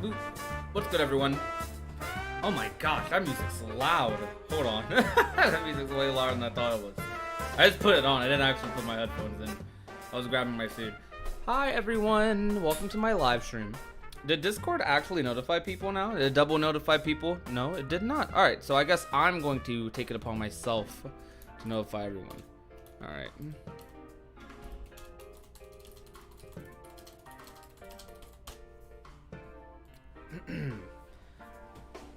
Boop. What's good, everyone? Oh my gosh, that music's loud. Hold on. That music's way louder than I thought it was. I just put it on. I didn't actually put my headphones in. I was grabbing my food. Hi, everyone. Welcome to my live stream. Did Discord actually notify people now? Did it double notify people? No, it did not. All right, so I guess I'm going to take it upon myself to notify everyone. All right.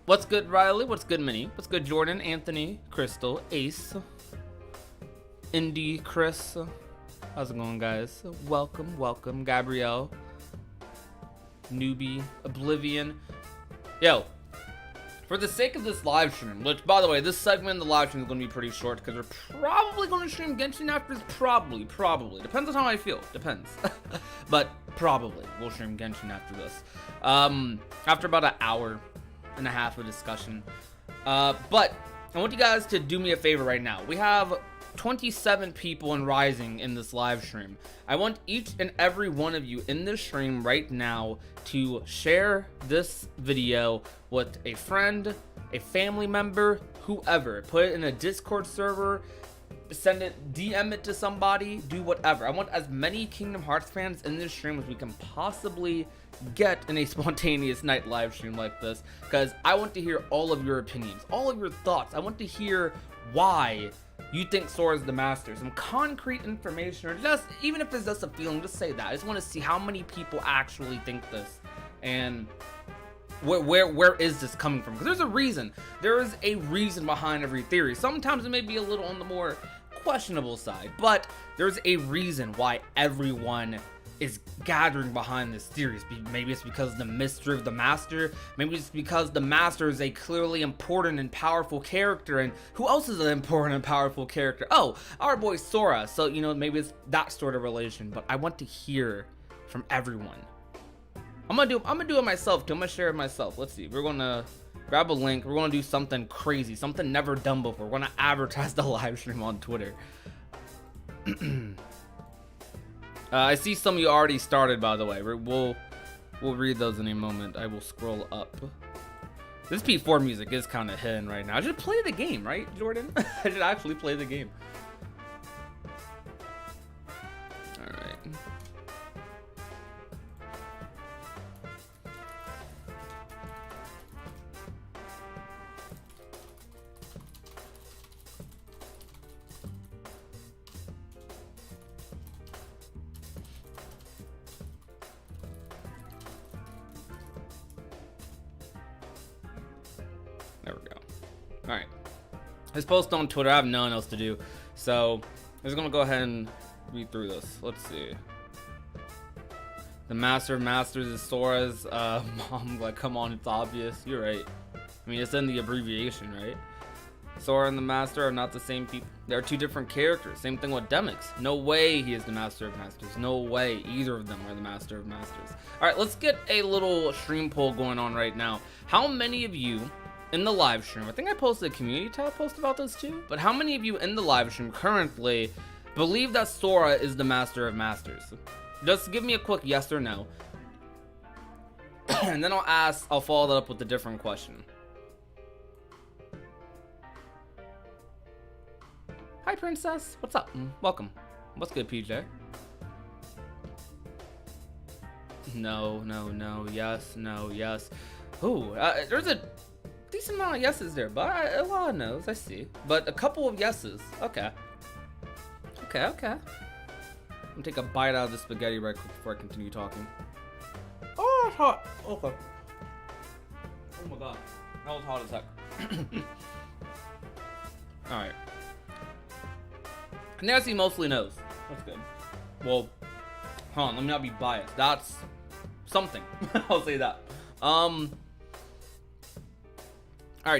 What's good, Riley? What's good, Minnie? What's good, Jordan, Anthony, Crystal, Ace, Indy, Chris? How's it going, guys? Welcome, welcome, Gabrielle, Newbie, Oblivion. Yo, for the sake of this live stream, which, by the way, this segment in the live stream is going to be pretty short because we're probably going to stream Genshin after this. Probably. Depends on how I feel. Depends. But probably we'll stream Genshin after this. After about an hour and a half of discussion. But I want you guys to do me a favor right now. We have 27 people and rising in this live stream. I want each and every one of you in this stream right now to share this video with a friend, a family member, whoever. Put it in a Discord server, send it, DM it to somebody, do whatever. I want as many Kingdom Hearts fans in this stream as we can possibly get in a spontaneous night live stream like this, because I want to hear all of your opinions, all of your thoughts. I want to hear why you think Sora is the master. Some concrete information, or just, even if it's just a feeling, just say that. I just want to see how many people actually think this, and where is this coming from? Because there's a reason. There is a reason behind every theory. Sometimes it may be a little on the more questionable side, but there's a reason why everyone is gathering behind this theory. Maybe it's because of the mystery of the master. Maybe it's because the master is a clearly important and powerful character. And who else is an important and powerful character? Oh, our boy Sora. So, you know, maybe it's that sort of relation. But I want to hear from everyone. I'm gonna do it myself too. I'm gonna share it myself. Let's see. We're gonna grab a link. We're gonna do something crazy, something never done before. We're gonna advertise the live stream on Twitter. I see some of you already started, by the way. We'll read those in a moment. I will scroll up. This P4 music is kind of hidden right now. I should play the game, right, Jordan? I should actually play the game. All right. There we go. All right. This post on Twitter, I have nothing else to do, so I'm just gonna go ahead and read through this. Let's see. The Master of Masters is Sora's mom. Like, come on, it's obvious. You're right. I mean, it's in the abbreviation, right? Sora and the Master are not the same people. They're two different characters. Same thing with Demyx. No way he is the Master of Masters. No way either of them are the Master of Masters. All right, let's get a little stream poll going on right now. How many of you in the live stream, I think I posted a community tab post about this too, but how many of you in the live stream currently believe that Sora is the Master of Masters? Just give me a quick yes or no. And then I'll follow that up with a different question. Hi, Princess. What's up? Welcome. What's good, PJ? No, yes, no, yes. Ooh, there's a decent amount of yeses there, but a lot of no's, I see. But a couple of yeses. Okay. I'm gonna take a bite out of the spaghetti right quick before I continue talking. Oh, it's hot. Okay. Oh my god. That was hot as heck. Alright. I think I see mostly no's. That's good. Well, hold on, let me not be biased. That's something. I'll say that. Alright,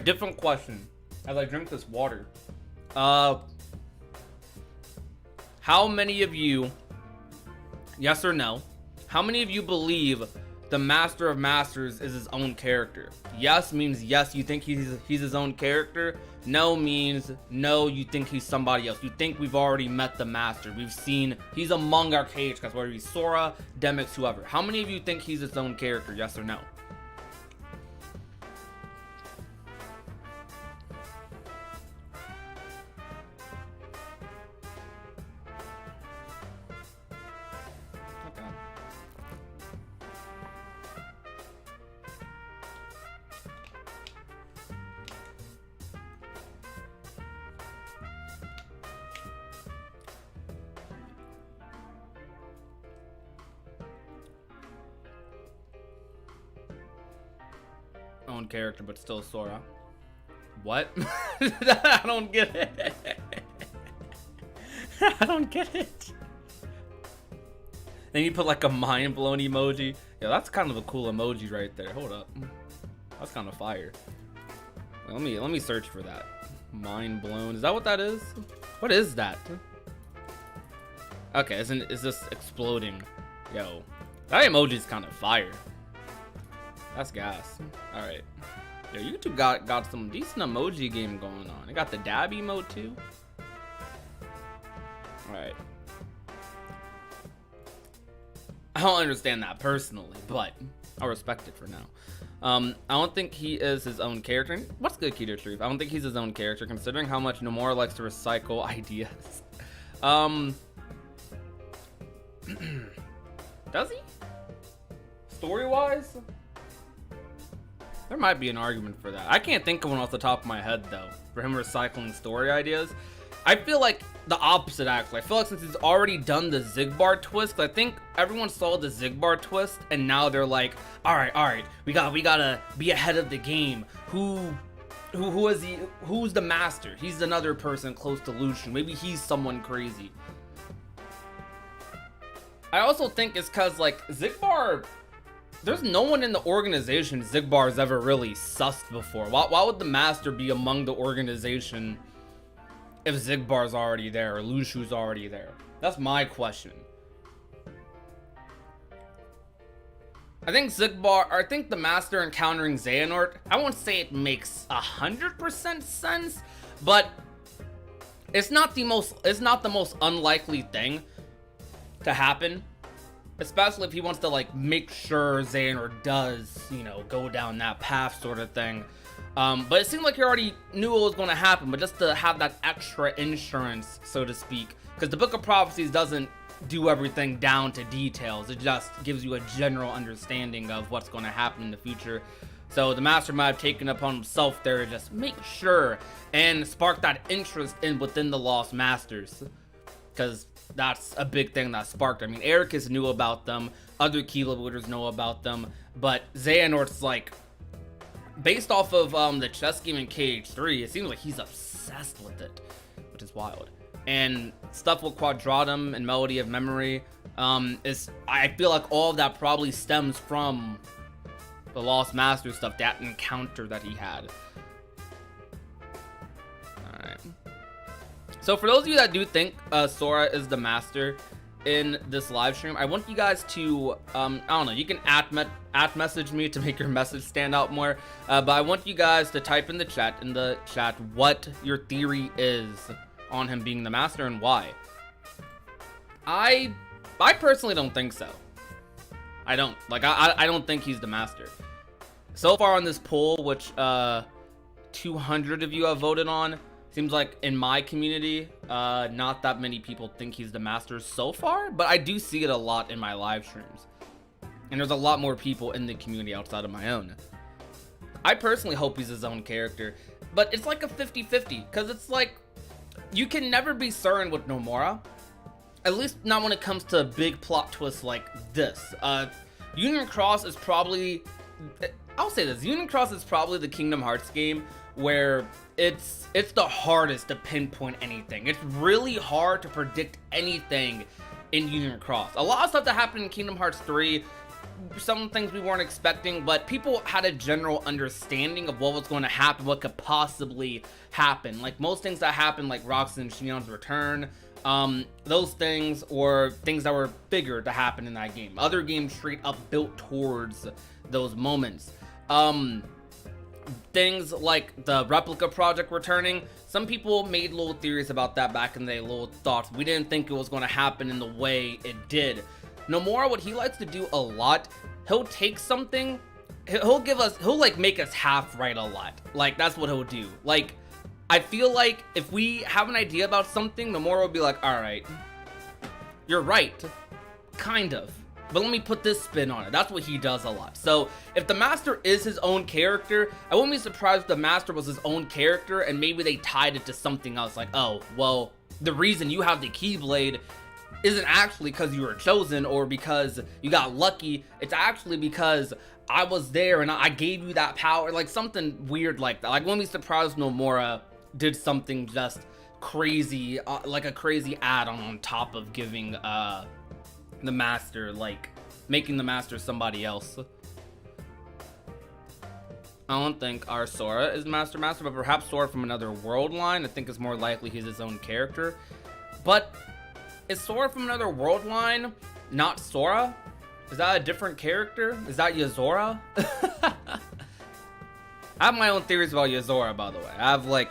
different question. As I drink this water. How many of you, yes or no, how many of you believe the Master of Masters is his own character? Yes means yes, you think he's his own character. No means no, you think he's somebody else. You think we've already met the Master. We've seen, he's among our KH guys, whether he's Sora, Demyx, whoever. How many of you think he's his own character? Yes or no? own character, but still Sora. What? I don't get it. I don't get it. Then you put like a mind blown emoji. Yeah, that's kind of a cool emoji right there. Hold up. That's kind of fire. Let me search for that. Mind blown. Is that what that is? What is that? Okay, is this exploding? Yo, that emoji's kind of fire. That's gas. All right. Yo, YouTube got some decent emoji game going on. It got the dab emote too. All right. I don't understand that personally, but I'll respect it for now. I don't think he is his own character. What's good, Keto Truth? I don't think he's his own character, considering how much Nomura likes to recycle ideas. Does he? Story-wise? There might be an argument for that. I can't think of one off the top of my head, though, for him recycling story ideas. I feel like the opposite, actually. I feel like since he's already done the Zigbar twist, I think everyone saw the Zigbar twist, and now they're like, all right, we gotta be ahead of the game. Who is he? Who's the master? He's another person close to Lucian. Maybe he's someone crazy. I also think it's because, like, Zigbar, there's no one in the organization Zigbar's ever really sussed before. Why would the master be among the organization if Zigbar's already there or Lushu's already there? That's my question. I think the master encountering Xehanort, I won't say it makes 100% sense, but it's not the most unlikely thing to happen, especially if he wants to like make sure Xehanort does, you know, go down that path sort of thing. But it seemed like he already knew what was going to happen, but just to have that extra insurance, so to speak, because the Book of Prophecies doesn't do everything down to details. It just gives you a general understanding of what's going to happen in the future. So the master might have taken upon himself there to just make sure and spark that interest within the Lost Masters, because that's a big thing that sparked. I mean, Ericus knew about them, other Keyblade know about them, but Xehanort's like, based off of the chess game in KH3, it seems like he's obsessed with it, which is wild. And stuff with Quadratum and Melody of Memory, I feel like all of that probably stems from the Lost Master stuff, that encounter that he had. Alright. So for those of you that do think Sora is the master in this live stream, I want you guys to, I don't know, you can at message me to make your message stand out more, but I want you guys to type in the chat what your theory is on him being the master and why. I personally don't think so. I don't think he's the master. So far on this poll, which 200 of you have voted on, seems like in my community, not that many people think he's the master so far, but I do see it a lot in my live streams. And there's a lot more people in the community outside of my own. I personally hope he's his own character, but it's like a 50-50, because it's like, you can never be certain with Nomura, at least not when it comes to big plot twists like this. Union Cross is probably, I'll say this, Union Cross is probably the Kingdom Hearts game where it's the hardest to pinpoint anything. It's really hard to predict anything in Union Cross. A lot of stuff that happened in Kingdom Hearts 3, some things we weren't expecting, but people had a general understanding of what was going to happen, what could possibly happen. Like most things that happened, like Roxas and Xion's return, those things, or things that were bigger to happen in that game. Other games straight up built towards those moments. Things like the replica project returning, some people made little theories about that back in the day, little thoughts. We didn't think it was going to happen in the way it did. Nomura, what he likes to do a lot, he'll take something, he'll like make us half right a lot. Like that's what he'll do. Like I feel like if we have an idea about something, Nomura will be like, all right, you're right, kind of, but let me put this spin on it. That's what he does a lot. So if the master is his own character, I wouldn't be surprised if the master was his own character and maybe they tied it to something else, like, oh, well, the reason you have the Keyblade isn't actually because you were chosen or because you got lucky. It's actually because I was there and I gave you that power, like something weird like that. Like, wouldn't be surprised Nomura did something just crazy, like a crazy add-on on top of giving the master, like making the master somebody else. I don't think our Sora is Master, but perhaps Sora from another world line. I think it's more likely he's his own character. But is Sora from another world line not Sora? Is that a different character? Is that Yozora? I have my own theories about Yozora, by the way.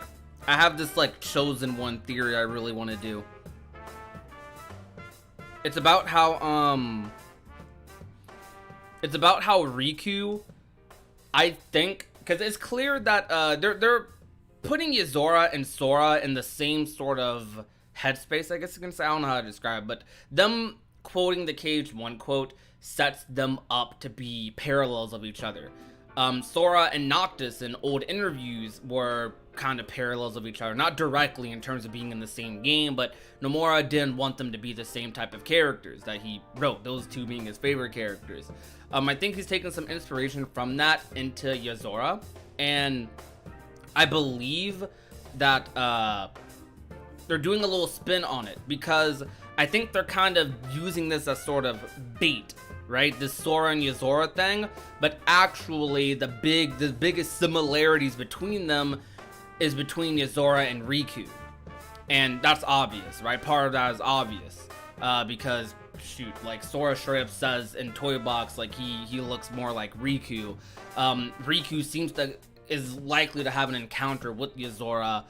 I have this like chosen one theory I really want to do. It's about how Riku, I think, because it's clear that they're putting Yozora and Sora in the same sort of headspace, I guess you can say. I don't know how to describe it, but them quoting the Cage 1 quote sets them up to be parallels of each other. Sora and Noctis in old interviews were kind of parallels of each other, not directly in terms of being in the same game, but Nomura didn't want them to be the same type of characters that he wrote, those two being his favorite characters. I think he's taken some inspiration from that into Yozora, and I believe that they're doing a little spin on it, because I think they're kind of using this as sort of bait, right? This Sora and Yozora thing, but actually the biggest similarities between them is between Yozora and Riku, and that's obvious, right? Part of that is obvious, because shoot, like Sora straight up says in Toy Box, like he looks more like Riku. Riku is likely to have an encounter with Yozora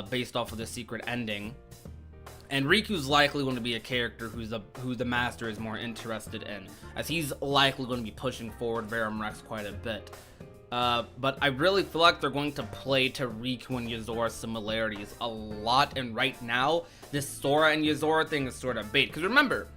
based off of the secret ending, and Riku's likely going to be a character who the master is more interested in, as he's likely going to be pushing forward Verum Rex quite a bit. But I really feel like they're going to play to Riku and Yozora's similarities a lot, and right now this Sora and Yozora thing is sort of bait, because remember,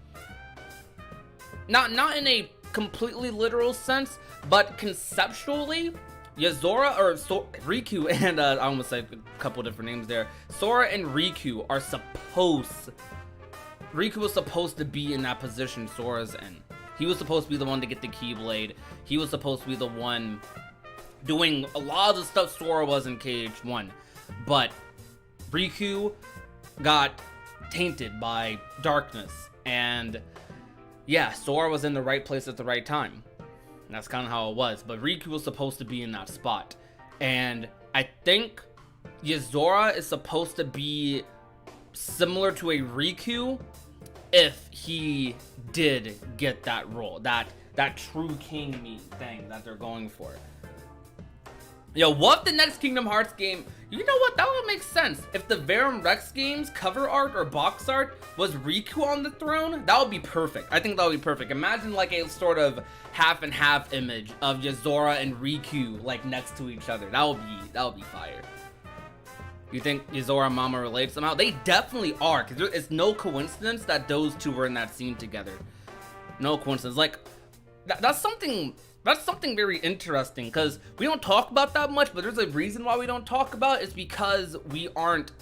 not in a completely literal sense, but conceptually, Riku and I almost said a couple different names there. Sora and Riku are Riku was supposed to be in that position Sora's in. He was supposed to be the one to get the Keyblade. He was supposed to be the one doing a lot of the stuff Sora was in KH1, but Riku got tainted by darkness, and yeah, Sora was in the right place at the right time. And that's kind of how it was, but Riku was supposed to be in that spot, and I think Yozora is supposed to be similar to a Riku if he did get that role, that true king meat thing that they're going for. Yo, what if the next Kingdom Hearts game, you know what, that would make sense. If the Verum Rex game's cover art or box art was Riku on the throne, that would be perfect. I think that would be perfect. Imagine like a sort of half and half image of Yozora and Riku like next to each other. That would be fire. You think Yozora and Mama relate somehow? They definitely are, because it's no coincidence that those two were in that scene together. No coincidence. Like, that's something very interesting, because we don't talk about that much, but there's a reason why we don't talk about it. It's because we aren't,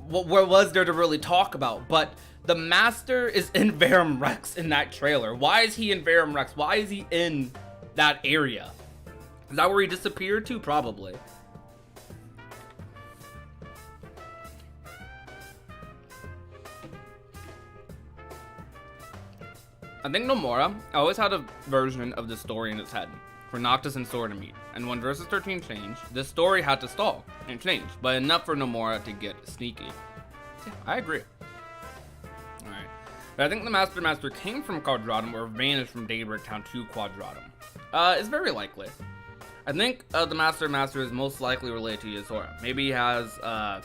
what was there to really talk about? But the master is in Verum Rex in that trailer. Why is he in Verum Rex? Why is he in that area? Is that where he disappeared to? Probably. I think Nomura always had a version of the story in its head for Noctis and Sora to meet, and when Versus 13 changed, the story had to stall and change, but enough for Nomura to get sneaky. Yeah, I agree. Alright, but I think the Master came from Quadratum or vanished from Daybreak Town to Quadratum. It's very likely. I think the Master is most likely related to Yozora. Maybe he has a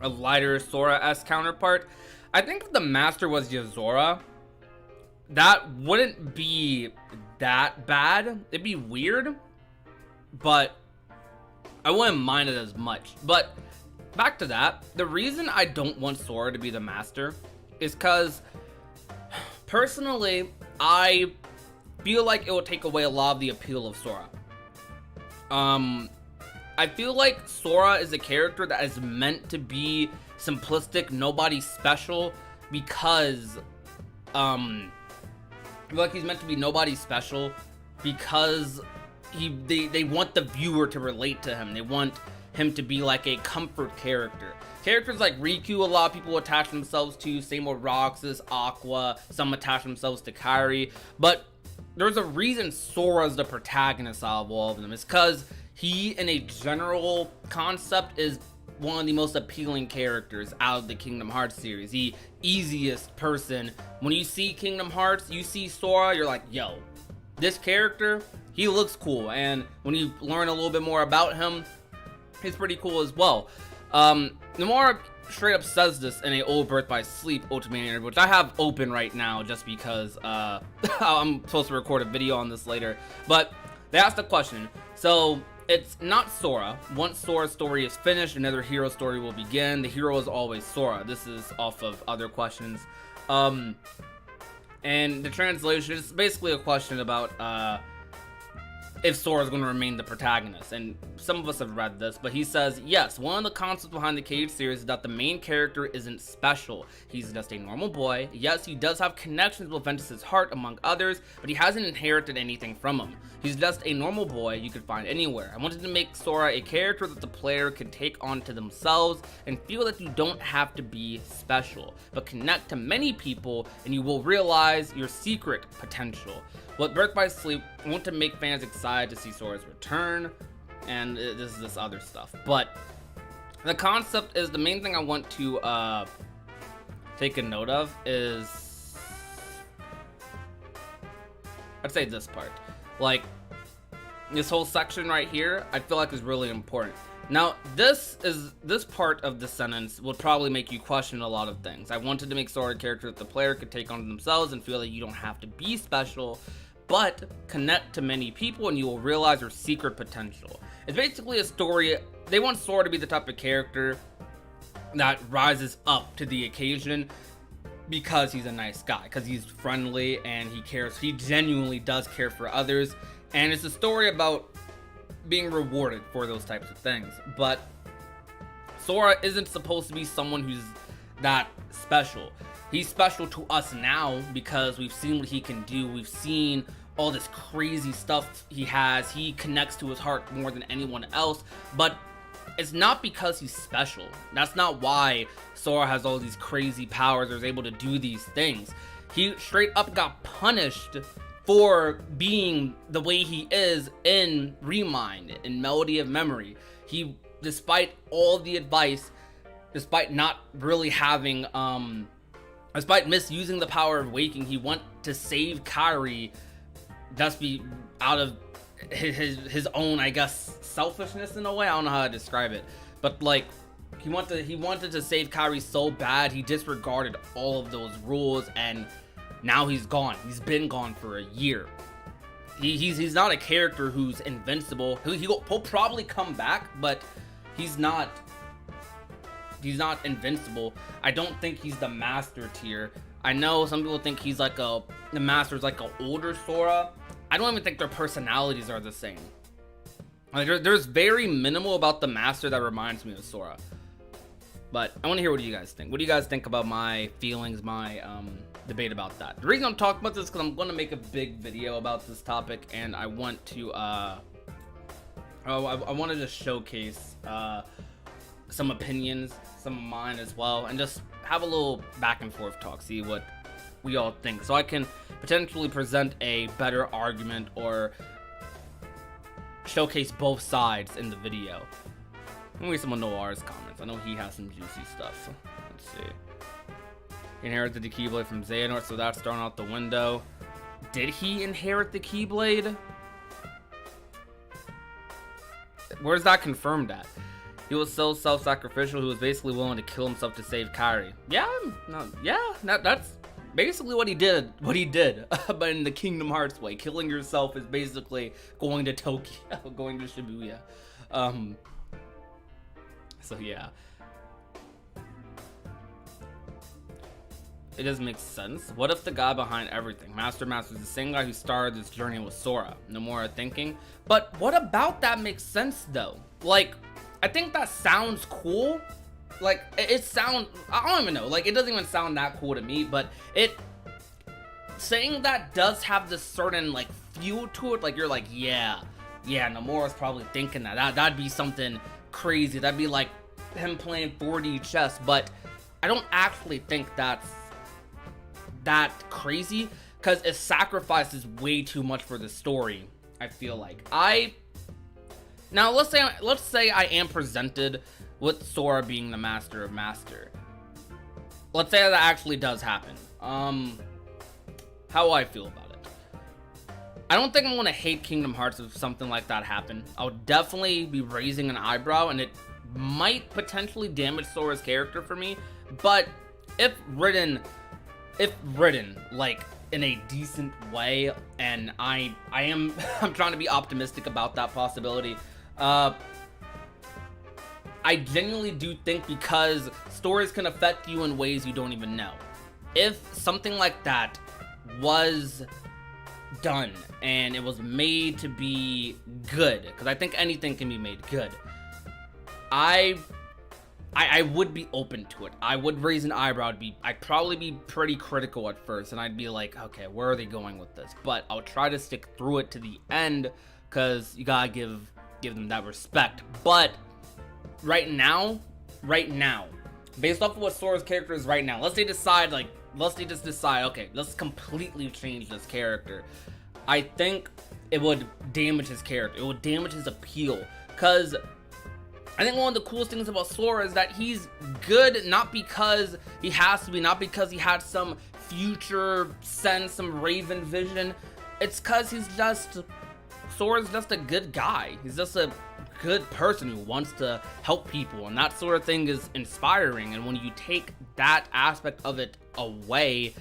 lighter Sora-esque counterpart. I think if the Master was Yozora, that wouldn't be that bad. It'd be weird, but I wouldn't mind it as much. But back to that, the reason I don't want Sora to be the master is because personally, I feel like it will take away a lot of the appeal of Sora. I feel like Sora is a character that is meant to be simplistic, nobody special, because I feel like he's meant to be nobody special because they want the viewer to relate to him. They want him to be like a comfort character. Characters like Riku, a lot of people attach themselves to. Same with Roxas, Aqua. Some attach themselves to Kairi. But there's a reason Sora's the protagonist out of all of them. It's because he, in a general concept, is one of the most appealing characters out of the Kingdom Hearts series. The easiest person. When you see Kingdom Hearts, you see Sora, you're like, yo, this character, he looks cool. And when you learn a little bit more about him, he's pretty cool as well. Nomura straight up says this in a Old Birth by Sleep Ultimate, which I have open right now just because I'm supposed to record a video on this later. But they asked a question. So it's not Sora. Once Sora's story is finished, another hero story will begin. The hero is always Sora. This is off of other questions. And the translation is basically a question about if Sora is going to remain the protagonist. And some of us have read this, but he says, yes, one of the concepts behind the Cage series is that the main character isn't special. He's just a normal boy. Yes, he does have connections with Ventus's heart, among others, but he hasn't inherited anything from him. He's just a normal boy you could find anywhere. I wanted to make Sora a character that the player could take on to themselves and feel that you don't have to be special, but connect to many people and you will realize your secret potential. With Birth by Sleep, I want to make fans excited to see Sora's return, and this other stuff. But the concept is, the main thing I want to take a note of is, I'd say this part. Like, this whole section right here, I feel like is really important. Now, this part of the sentence would probably make you question a lot of things. I wanted to make Sora a character that the player could take on themselves and feel that you don't have to be special, but connect to many people and you will realize your secret potential. It's basically a story. They want Sora to be the type of character that rises up to the occasion because he's a nice guy, because he's friendly and he cares. He genuinely does care for others, and it's a story about being rewarded for those types of things. But Sora isn't supposed to be someone who's that special. He's special to us now because we've seen what he can do. We've seen all this crazy stuff he has. He connects to his heart more than anyone else, but it's not because he's special. That's not why Sora has all these crazy powers or is able to do these things. He straight up got punished for being the way he is in Remind, in Melody of Memory. He, despite all the advice, despite not really having, despite misusing the power of waking, he went to save Kairi just be out of his own, I guess, selfishness in a way. I don't know how to describe it, but like, he wanted to save Kairi so bad, he disregarded all of those rules, and now he's gone. He's been gone for a year. He's not a character who's invincible. He'll probably come back, but he's not invincible. I don't think he's the master tier. I know some people think he's like the master's like an older Sora. I don't even think their personalities are the same. Like, there's very minimal about the master that reminds me of Sora. But I want to hear what you guys think. What do you guys think about my feelings, my debate about that? The reason I'm talking about this is because I'm going to make a big video about this topic, and I want to I want to just showcase some opinions, some of mine as well, and just have a little back and forth talk, see what we all think, so I can potentially present a better argument or showcase both sides in the video. Let me read some of Noir's comments. I know he has some juicy stuff. Let's see. He inherited the Keyblade from Xehanort, so that's thrown out the window. Did he inherit the Keyblade? Where's that confirmed at? He was so self-sacrificial, he was basically willing to kill himself to save Kairi. Yeah, no, yeah, that's basically what he did. But in the Kingdom Hearts way, killing yourself is basically going to Tokyo, going to Shibuya. So yeah, it doesn't make sense. What if the guy behind everything, Master is the same guy who started this journey with Sora? Nomura thinking. But what about that makes sense though? Like, I think that sounds cool. Like, it sounds, I don't even know. Like, it doesn't even sound that cool to me, but saying that does have this certain like feel to it. Like you're like, yeah, Nomura's probably thinking that'd be something crazy. That'd be like him playing 4D chess. But I don't actually think that's that crazy, because it sacrifices way too much for the story. I feel like now let's say I am presented with Sora being the master of master. Let's say that actually does happen. How will I feel about it? I don't think I'm gonna hate Kingdom Hearts if something like that happened. I would definitely be raising an eyebrow, and it might potentially damage Sora's character for me. But if written like in a decent way, and I'm trying to be optimistic about that possibility. I genuinely do think, because stories can affect you in ways you don't even know. If something like that was done and it was made to be good, because I think anything can be made good, I would be open to it. I would raise an eyebrow. I'd probably be pretty critical at first, and I'd be like, okay, where are they going with this? But I'll try to stick through it to the end, because you gotta give them that respect. But right now, based off of what Sora's character is right now, let's they just decide, okay, let's completely change this character. I think it would damage his character. It would damage his appeal, because I think one of the coolest things about Sora is that he's good not because he has to be, not because he had some future sense, some Raven vision. It's because Sora's just a good guy. He's just a good person who wants to help people, and that sort of thing is inspiring. And when you take that aspect of it away,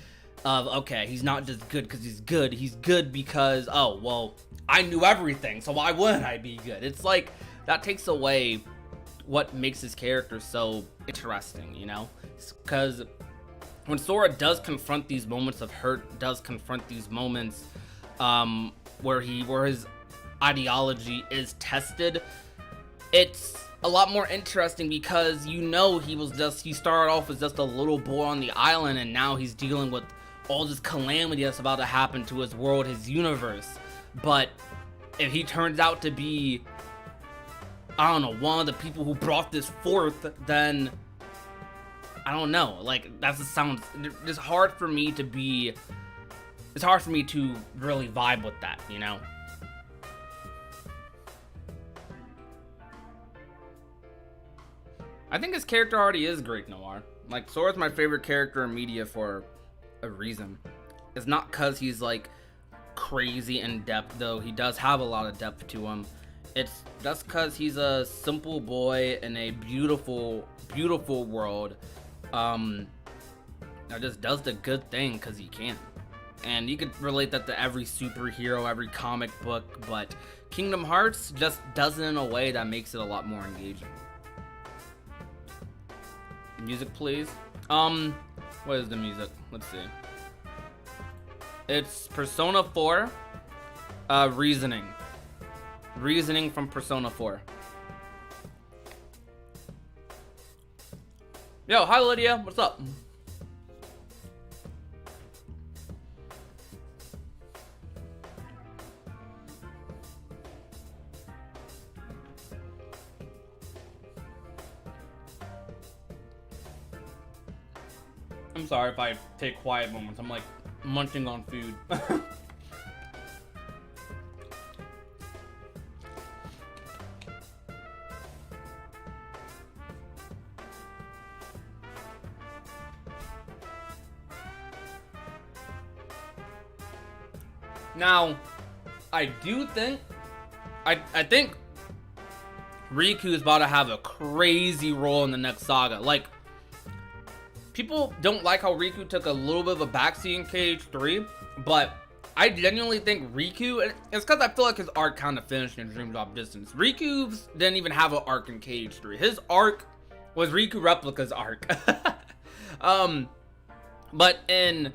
of okay, he's not just good because he's good because, oh well, I knew everything, so why wouldn't I be good? It's like that takes away what makes his character so interesting, you know? Because when Sora does confront these moments of hurt, does confront these moments where his ideology is tested, it's a lot more interesting, because you know he started off as just a little boy on the island, and now he's dealing with all this calamity that's about to happen to his world, his universe. But if he turns out to be, I don't know, one of the people who brought this forth, then I don't know, like it's hard for me to really vibe with that, you know? I think his character already is great, Noir. Like, Sora's my favorite character in media for a reason. It's not because he's like crazy in depth, though he does have a lot of depth to him. It's just because he's a simple boy in a beautiful, beautiful world. That just does the good thing because he can. And you could relate that to every superhero, every comic book, but Kingdom Hearts just does it in a way that makes it a lot more engaging. Music, please. What is the music? Let's see. It's Persona 4, Reasoning. Reasoning from Persona 4. Yo, hi Lydia, what's up? I'm sorry if I take quiet moments. I'm like munching on food. Now, I do think, I think Riku is about to have a crazy role in the next saga. Like, people don't like how Riku took a little bit of a backseat in KH3, but I genuinely think Riku, it's because I feel like his arc kind of finished in Dream Drop Distance. Riku's didn't even have an arc in KH3. His arc was Riku Replica's arc. But in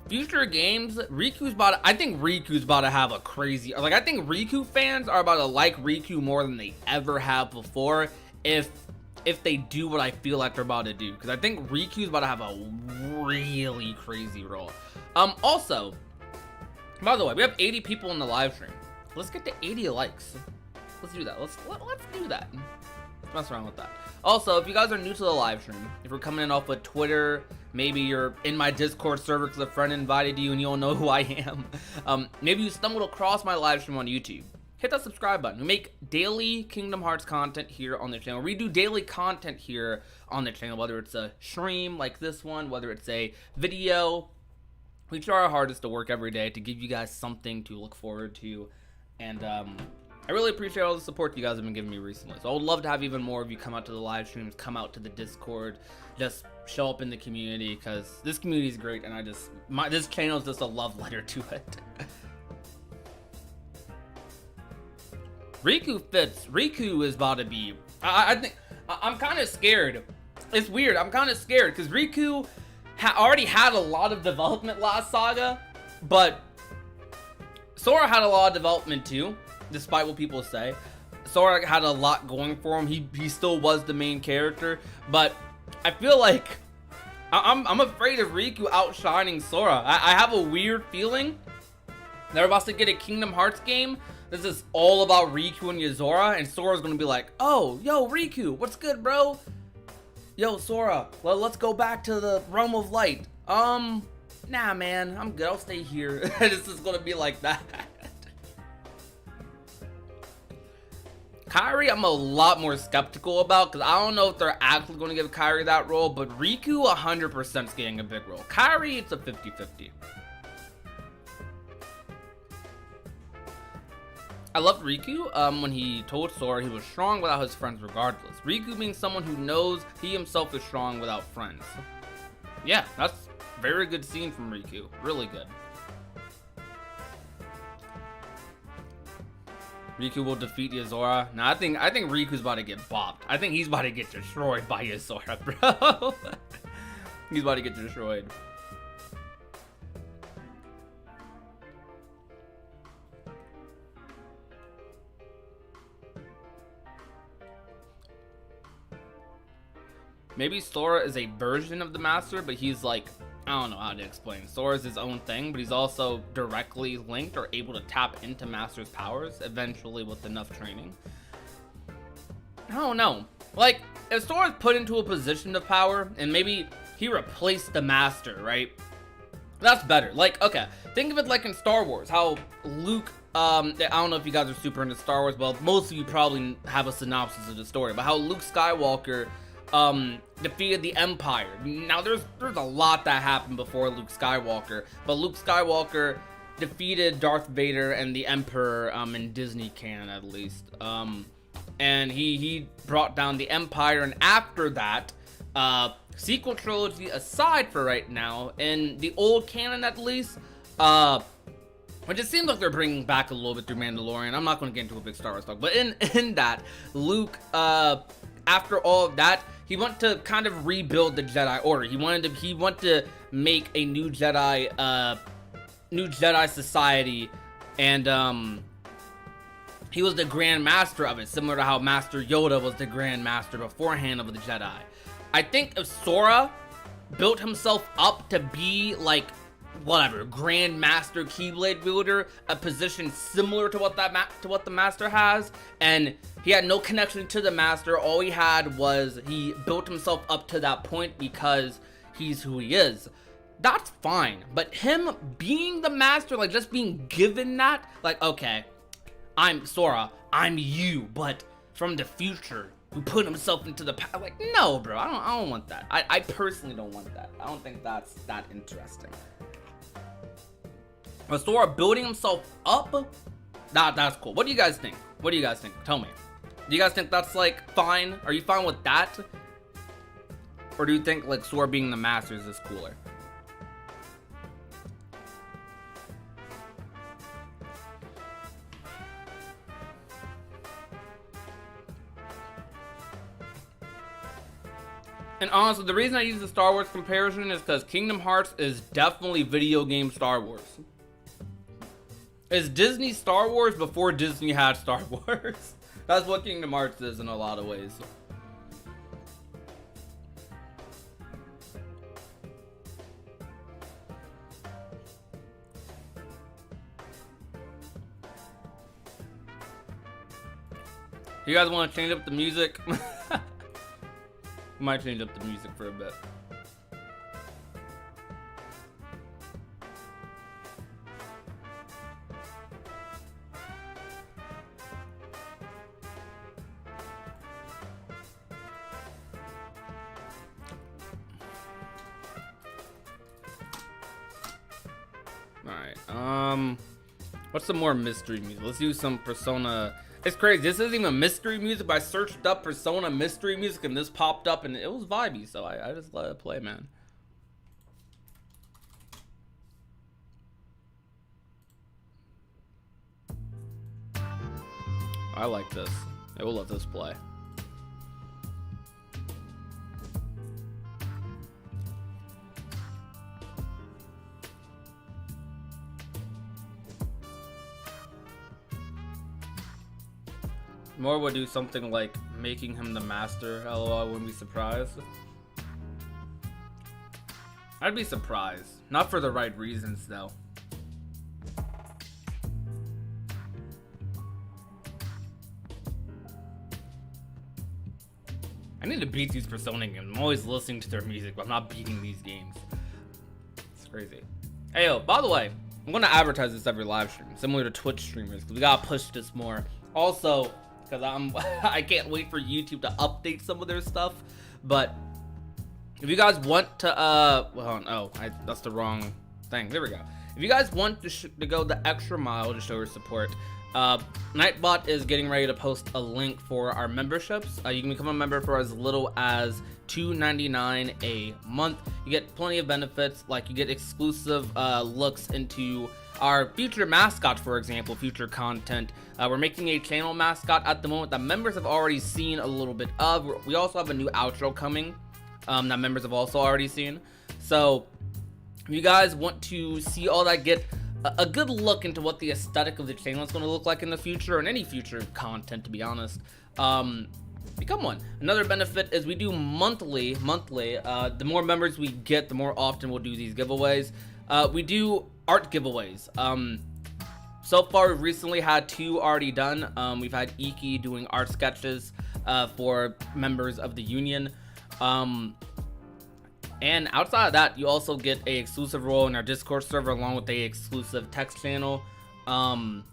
future games, I think Riku's about to have a crazy, like, I think Riku fans are about to like Riku more than they ever have before if if they do what I feel like they're about to do, because I think Riku's about to have a really crazy role. Also, by the way, we have 80 people in the live stream. Let's get to 80 likes. Let's do that. Let's do that. Let's mess around with that. Also, if you guys are new to the live stream, if you're coming in off of Twitter, maybe you're in my Discord server because a friend invited you and you don't know who I am. Maybe you stumbled across my live stream on YouTube. Hit that subscribe button. We make daily Kingdom Hearts content here on the channel. We do daily content here on the channel, whether it's a stream like this one, whether it's a video. We try our hardest to work every day to give you guys something to look forward to. And I really appreciate all the support you guys have been giving me recently. So I would love to have even more of you come out to the live streams, come out to the Discord, just show up in the community, because this community is great, and this channel is just a love letter to it. Riku fits. Riku is about to be. I think I'm kind of scared. It's weird. I'm kind of scared because Riku already had a lot of development last saga, but Sora had a lot of development too, despite what people say. Sora had a lot going for him. He still was the main character, but I feel like I'm afraid of Riku outshining Sora. I have a weird feeling they're about to get a Kingdom Hearts game. This is all about Riku and Yozora, and Sora's gonna be like, oh, yo, Riku, what's good, bro? Yo, Sora, let's go back to the realm of light. Nah, man, I'm good, I'll stay here. This is gonna be like that. Kairi, I'm a lot more skeptical about, because I don't know if they're actually going to give Kairi that role, but Riku 100% is getting a big role. Kairi, it's a 50-50. I loved Riku when he told Sora he was strong without his friends regardless. Riku being someone who knows he himself is strong without friends. Yeah, that's a very good scene from Riku. Really good. Riku will defeat Yozora. Now I think Riku's about to get bopped. I think he's about to get destroyed by Yozora, bro. He's about to get destroyed. Maybe Sora is a version of the Master, but he's like, I don't know how to explain. Sora's his own thing, but he's also directly linked or able to tap into Master's powers eventually with enough training. I don't know. Like, if Sora's put into a position of power and maybe he replaced the Master, right? That's better. Like, okay, think of it like in Star Wars, how Luke, I don't know if you guys are super into Star Wars, but most of you probably have a synopsis of the story, but how Luke Skywalker defeated the Empire. Now there's a lot that happened before Luke Skywalker, but Luke Skywalker defeated Darth Vader and the Emperor in Disney canon at least. And he brought down the Empire, and after that, sequel trilogy aside for right now, in the old canon at least, which it seems like they're bringing back a little bit through Mandalorian. I'm not going to get into a big Star Wars talk, but in that, Luke, after all of that, he wanted to kind of rebuild the Jedi Order. He wanted to make a new Jedi society, and he was the Grand Master of it, similar to how Master Yoda was the Grand Master beforehand of the Jedi. I think if Sora built himself up to be like whatever Grand Master Keyblade wielder, a position similar to what the Master has, and he had no connection to the Master. All he had was he built himself up to that point because he's who he is. That's fine, but him being the Master, like just being given that, like, okay, I'm Sora, I'm you, but from the future, who put himself into the past. Like, no, bro, I don't want that. I personally don't want that. I don't think that's that interesting. But Sora building himself up, that's cool. What do you guys think? What do you guys think? Tell me. Do you guys think that's like fine? Are you fine with that? Or do you think like Sora being the Master is cooler? And honestly, the reason I use the Star Wars comparison is because Kingdom Hearts is definitely video game Star Wars. It's Disney Star Wars before Disney had Star Wars. That's what Kingdom Hearts is in a lot of ways. You guys want to change up the music? Might change up the music for a bit. Alright, what's some more mystery music? Let's do some Persona. It's crazy, this isn't even mystery music, but I searched up Persona mystery music and this popped up and it was vibey, so I just let it play, man. I like this. I will let this play. More would do something like making him the master. LOL, I wouldn't be surprised. I'd be surprised. Not for the right reasons, though. I need to beat these Persona games. I'm always listening to their music, but I'm not beating these games. It's crazy. Hey, yo, by the way, I'm going to advertise this every live stream, similar to Twitch streamers, because we got to push this more. Also, because I can't wait for YouTube to update some of their stuff, but if you guys want to, well, no, that's the wrong thing. There we go. If you guys want to go the extra mile to show your support, Nightbot is getting ready to post a link for our memberships. You can become a member for as little as $2.99 a month. You get plenty of benefits, like you get exclusive looks into our future mascot, for example, future content. We're making a channel mascot at the moment that members have already seen a little bit of. We also have a new outro coming that members have also already seen. So if you guys want to see all that, get a good look into what the aesthetic of the channel is going to look like in the future, and any future content, to be honest, become one. Another benefit is we do monthly. The more members we get, the more often we'll do these giveaways. We do art giveaways. So far, we've recently had 2 already done. We've had Iki doing art sketches for members of the union. And outside of that, you also get a exclusive role in our Discord server, along with a exclusive text channel. And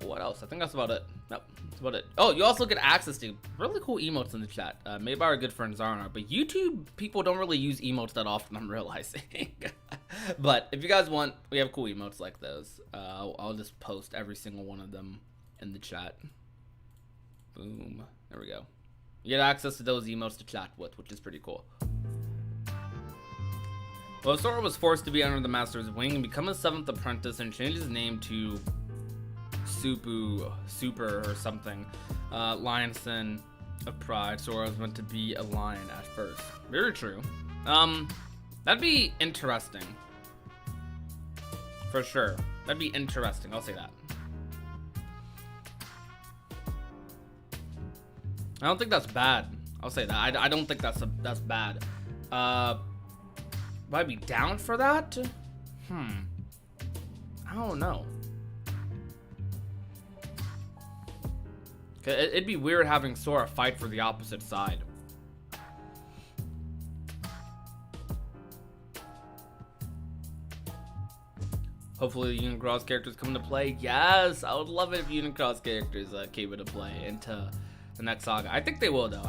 what else? I think that's about it. Nope, that's about it. Oh, you also get access to really cool emotes in the chat, made by our good friend Zarnar. But YouTube people don't really use emotes that often, I'm realizing. But if you guys want, we have cool emotes like those. I'll just post every single one of them in the chat. Boom. There we go. You get access to those emotes to chat with, which is pretty cool. Well, Sora was forced to be under the Master's wing and become a 7th apprentice and change his name to Super or something. Lionson of Pride. Sora was meant to be a lion at first. Very true. That'd be interesting. For sure. That'd be interesting. I'll say that. I don't think that's bad. I'll say that. I don't think that's bad. Would I be down for that? I don't know. It'd be weird having Sora fight for the opposite side. Hopefully the Unicross characters come into play. Yes, I would love it if Unicross characters came into play into the next saga. I think they will, though.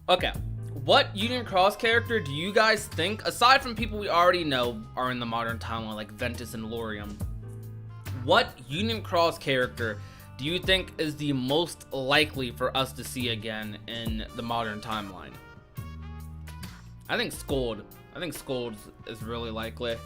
Okay. What Unicross character do you guys think, aside from people we already know are in the modern timeline, like Ventus and Lorium, what Unicross character do you think is the most likely for us to see again in the modern timeline? I think Scold. I think Scold is really likely.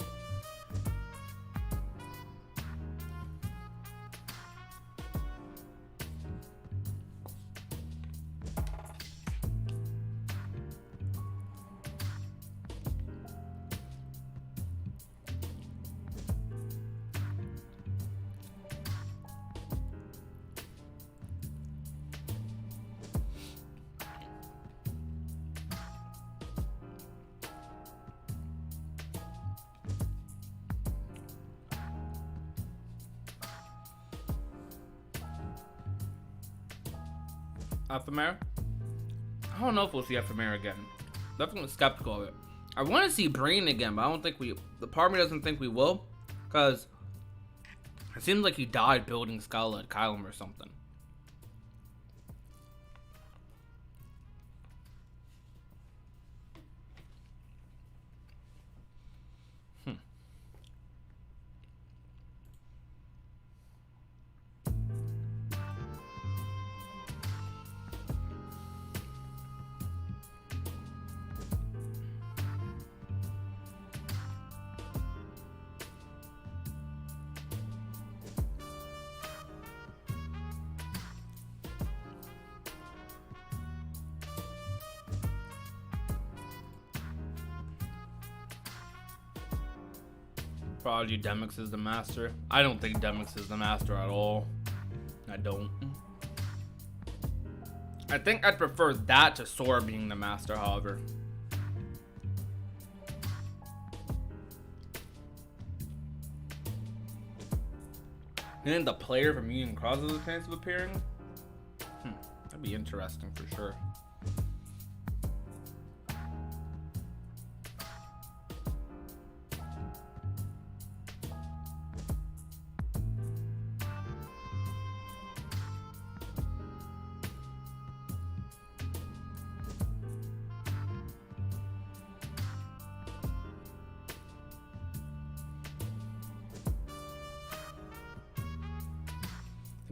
Ephemer? I don't know if we'll see Ephemer again. Definitely skeptical of it. I want to see Brain again, but I don't think the part of me doesn't think we will, because it seems like he died building Scala at Kylum or something. Prodigy Demix is the master. I don't think Demix is the master at all. I don't. I think I'd prefer that to Sora being the master, however. You think the player from Union Cross has a chance of appearing? That'd be interesting for sure.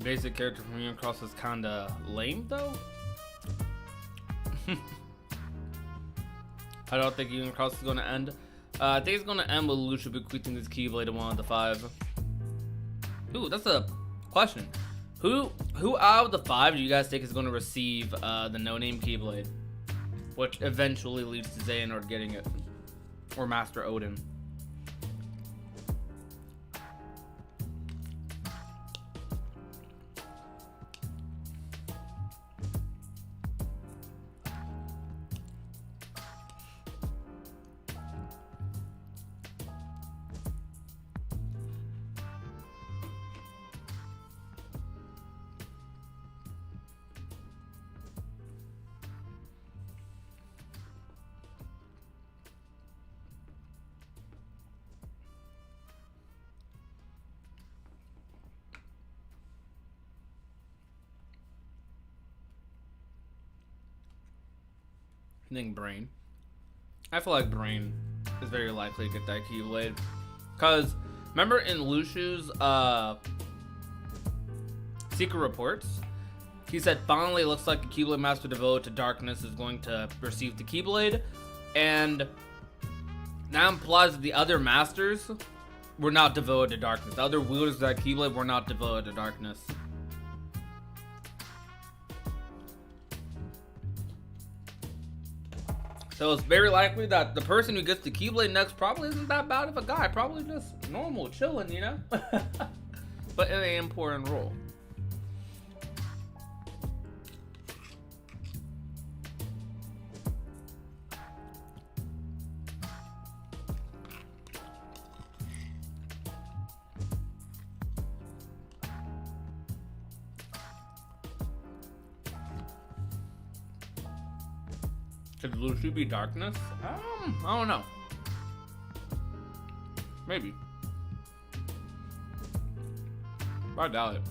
Basic character from Union Cross is kinda lame though. I don't think Union Cross is gonna end. I think it's gonna end with Lucia bequeathing his Keyblade to one of the 5. Ooh, that's a question. Who out of the 5 do you guys think is gonna receive the no-name Keyblade? Which eventually leads to Xehanort getting it. Or Master Odin. I think Brain. I feel like Brain is very likely to get that Keyblade. Because, remember in Lushu's Secret Reports, he said finally it looks like a Keyblade Master devoted to darkness is going to receive the Keyblade. And that implies that the other Masters were not devoted to darkness. The other wielders of that Keyblade were not devoted to darkness. So it's very likely that the person who gets the Keyblade next probably isn't that bad of a guy. Probably just normal, chilling, you know? But in an important role. Should Lucy be darkness? I don't know. Maybe. I doubt it.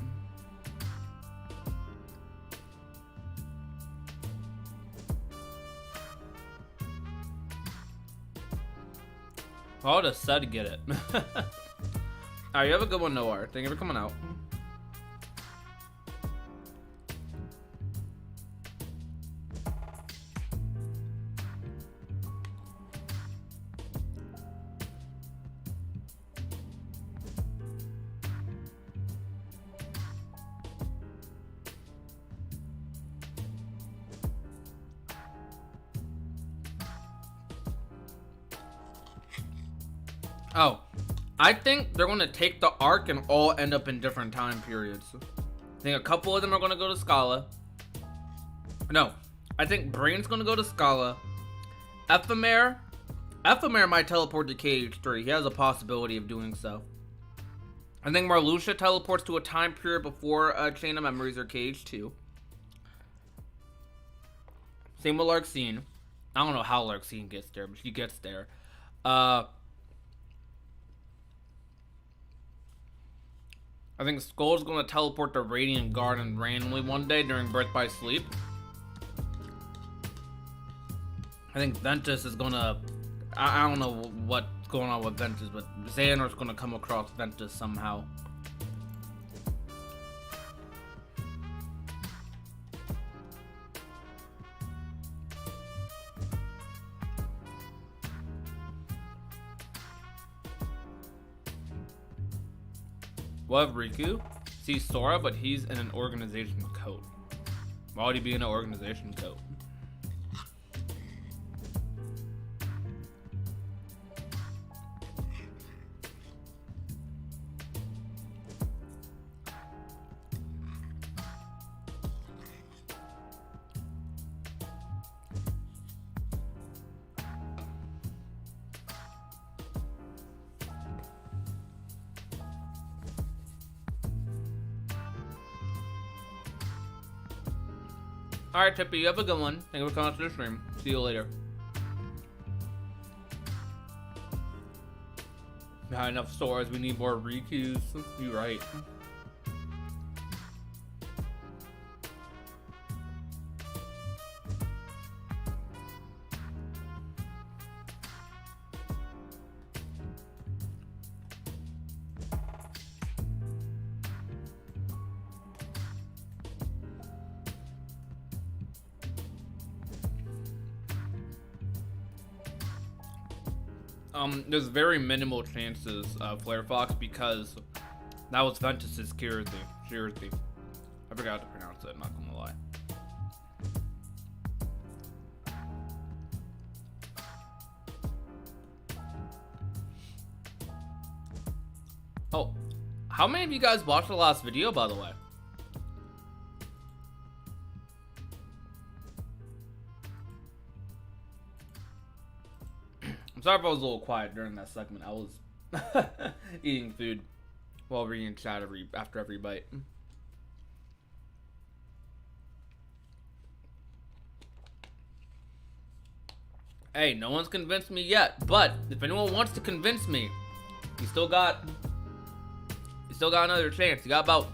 I'll just said to get it. Alright, you have a good one, Noir. Thank you for coming out. Oh, I think they're going to take the arc and all end up in different time periods. I think a couple of them are going to go to Scala. No, I think Brain's going to go to Scala. Ephemer might teleport to KH3. He has a possibility of doing so. I think Marluxia teleports to a time period before Chain of Memories or KH2. Same with Larxene. I don't know how Larxene gets there, but she gets there. I think Skull's gonna teleport to Radiant Garden randomly one day during Birth by Sleep. I think Ventus is gonna... I don't know what's going on with Ventus, but Xehanor's gonna come across Ventus somehow. What if Riku sees Sora, but he's in an organization coat? Why would he be in an organization coat? Alright, Tippy, you have a good one. Thank you for coming to the stream. See you later. Not enough Soras, we need more Rikus. You're right. There's very minimal chances of Flare Fox because that was Ventus's Kirthi. I forgot to pronounce it, I'm not gonna lie. Oh, how many of you guys watched the last video, by the way? Sorry if I was a little quiet during that segment. I was eating food while reading chat after every bite. Hey, no one's convinced me yet, but if anyone wants to convince me, you still got another chance. You got about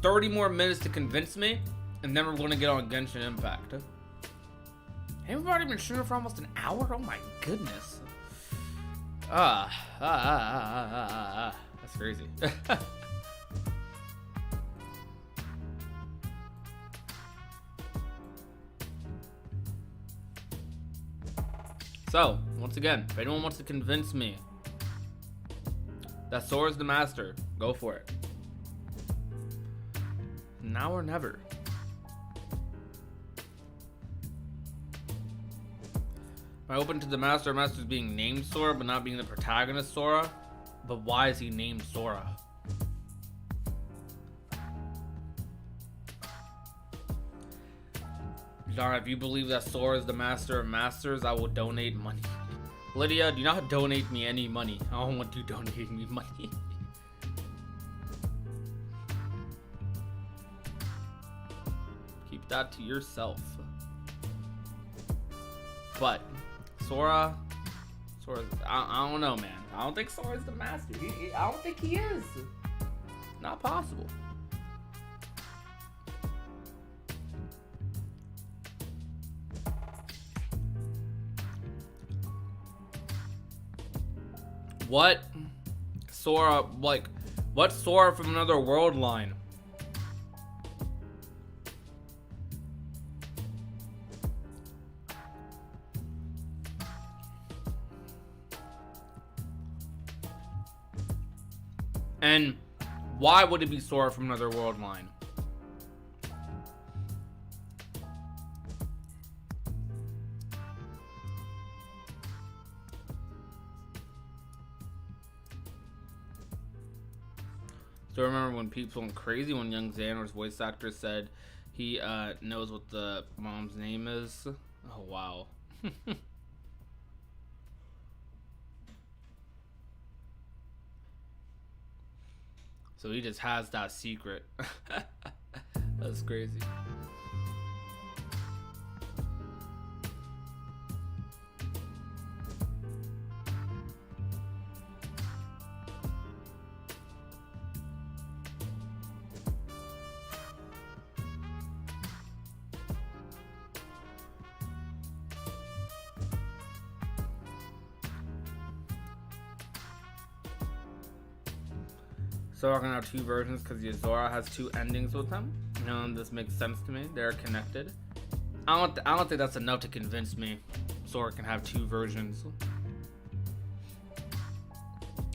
30 more minutes to convince me, and then we're gonna get on Genshin Impact. Hey, we've already been shooting for almost an hour? Oh my goodness. That's crazy. So, once again, if anyone wants to convince me that Sora's the master, go for it. Now or never. Am I open to the Master Master's being named Sora, but not being the protagonist Sora? But why is he named Sora? John, if you believe that Sora is the Master of Masters, I will donate money. Lydia, do not donate me any money. I don't want you donating me money. Keep that to yourself. But Sora's, I don't know, man. I don't think Sora's the master. I don't think he is. Not possible. What Sora, like, what Sora from another world line? And why would it be Sora from another world line? So remember when people went crazy when young Xehanor's voice actor said he knows what the mom's name is? Oh, wow. So he just has that secret. That's crazy. Sora can have two versions because Sora has two endings with him. This makes sense to me. They're connected. I don't think that's enough to convince me Sora can have two versions.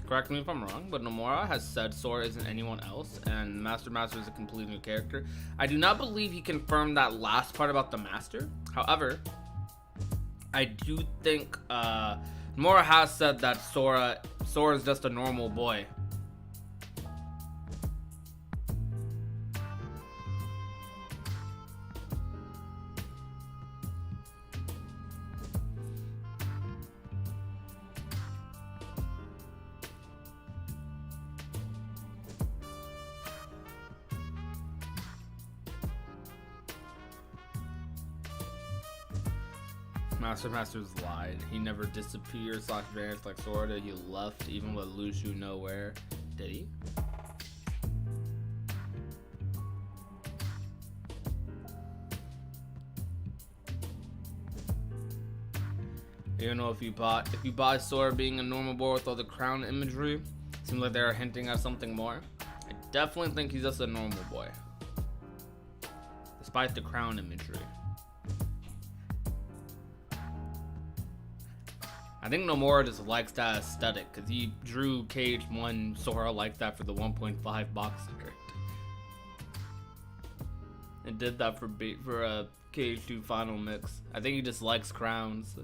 Correct me if I'm wrong, but Nomura has said Sora isn't anyone else, and Master is a completely new character. I do not believe he confirmed that last part about the Master. However, I do think Nomura has said that Sora is just a normal boy. Master's lied. He never disappeared / vanished like Sora. He left even with Lushu nowhere. Did he? You know, if you buy Sora being a normal boy with all the crown imagery, seems like they're hinting at something more. I definitely think he's just a normal boy, despite the crown imagery. I think Nomura just likes that aesthetic because he drew Cage 1 Sora like that for the 1.5 box art. And did that for Cage 2 Final Mix. I think he just likes crowns.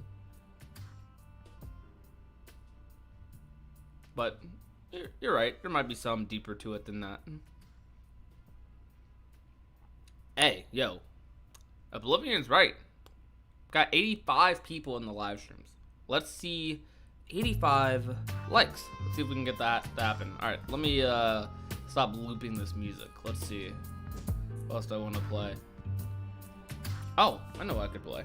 But you're right, there might be some deeper to it than that. Hey, yo. Oblivion's right. Got 85 people in the live streams. Let's see 85 likes. Let's see if we can get that to happen. Alright, let me stop looping this music. Let's see what else do I want to play. Oh, I know what I could play.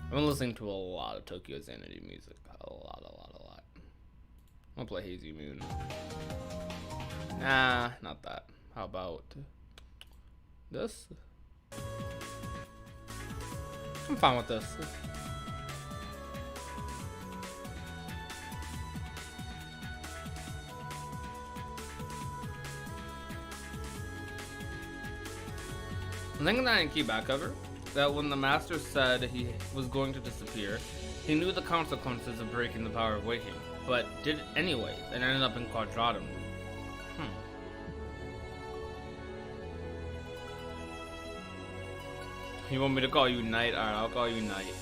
I've been listening to a lot of Tokyo Xanadu music. A lot. I'm gonna play Hazy Moon. Nah, not that. How about this? I'm fine with this. I'm thinking that in key back cover, that when the Master said he was going to disappear, he knew the consequences of breaking the power of waking, but did it anyways and ended up in Quadratum. You want me to call you Knight? Alright, I'll call you Knight.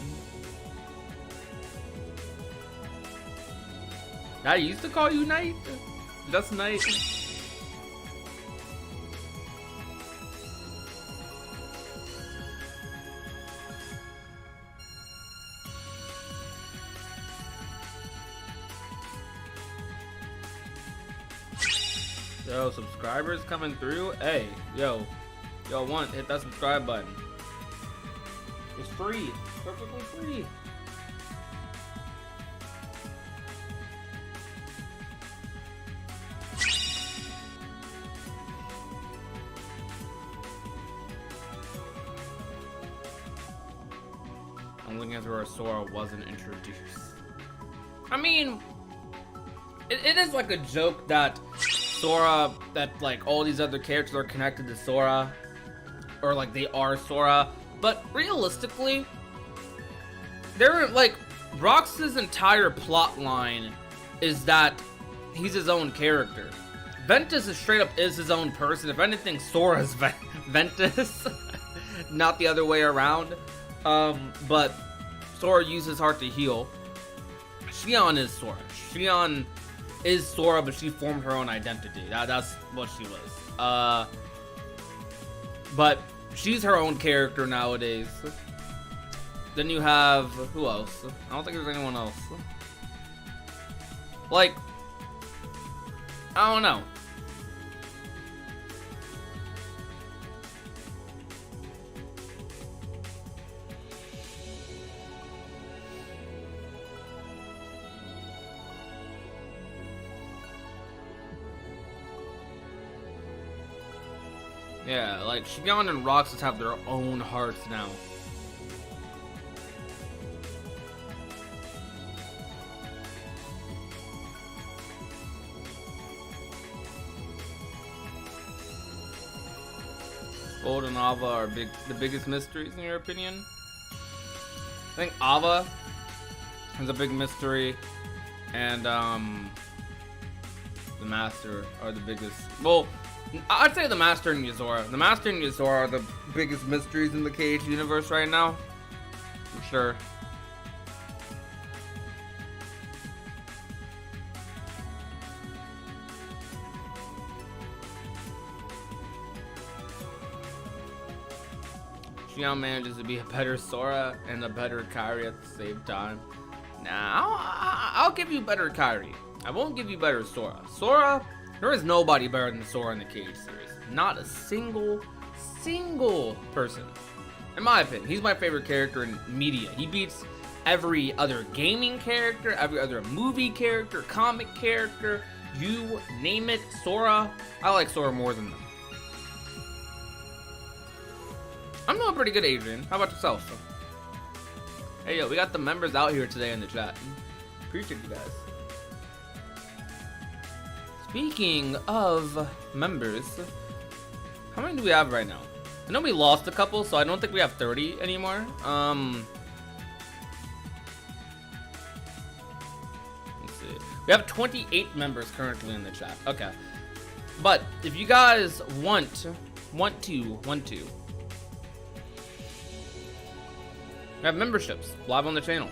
I used to call you Knight? Just Knight? Yo, subscribers coming through? Hey, yo, hit that subscribe button. It's free, perfectly free. I'm looking at where Sora wasn't introduced. I mean, it is like a joke that Sora, that like all these other characters are connected to Sora, or like they are Sora. But realistically, they're like, Rox's entire plot line is that he's his own character. Ventus is straight up is his own person. If anything, Sora's Ventus, not the other way around. But Sora uses his heart to heal. Xion is Sora. Xion is Sora, but she formed her own identity. That's what she was. But she's her own character nowadays. Then you have, who else? I don't think there's anyone else. Like, I don't know. Yeah, like Xion and Roxas have their own hearts now. Gold and Ava are the biggest mysteries in your opinion? I think Ava is a big mystery, and the Master are the biggest. Well, I'd say the Master and Yuzora. The Master and Yuzora are the biggest mysteries in the KH universe right now, for sure. Xiao manages to be a better Sora and a better Kairi at the same time. Now, I'll give you better Kairi. I won't give you better Sora. Sora, there is nobody better than Sora in the KH series. Not a single person. In my opinion, he's my favorite character in media. He beats every other gaming character, every other movie character, comic character, you name it. Sora, I like Sora more than them. I'm doing pretty good, Adrian. How about yourself? Hey, yo, we got the members out here today in the chat. Appreciate you guys. Speaking of members, how many do we have right now? I know we lost a couple, so I don't think we have 30 anymore. Let's see. We have 28 members currently in the chat. Okay. But if you guys want to, we have memberships live on the channel.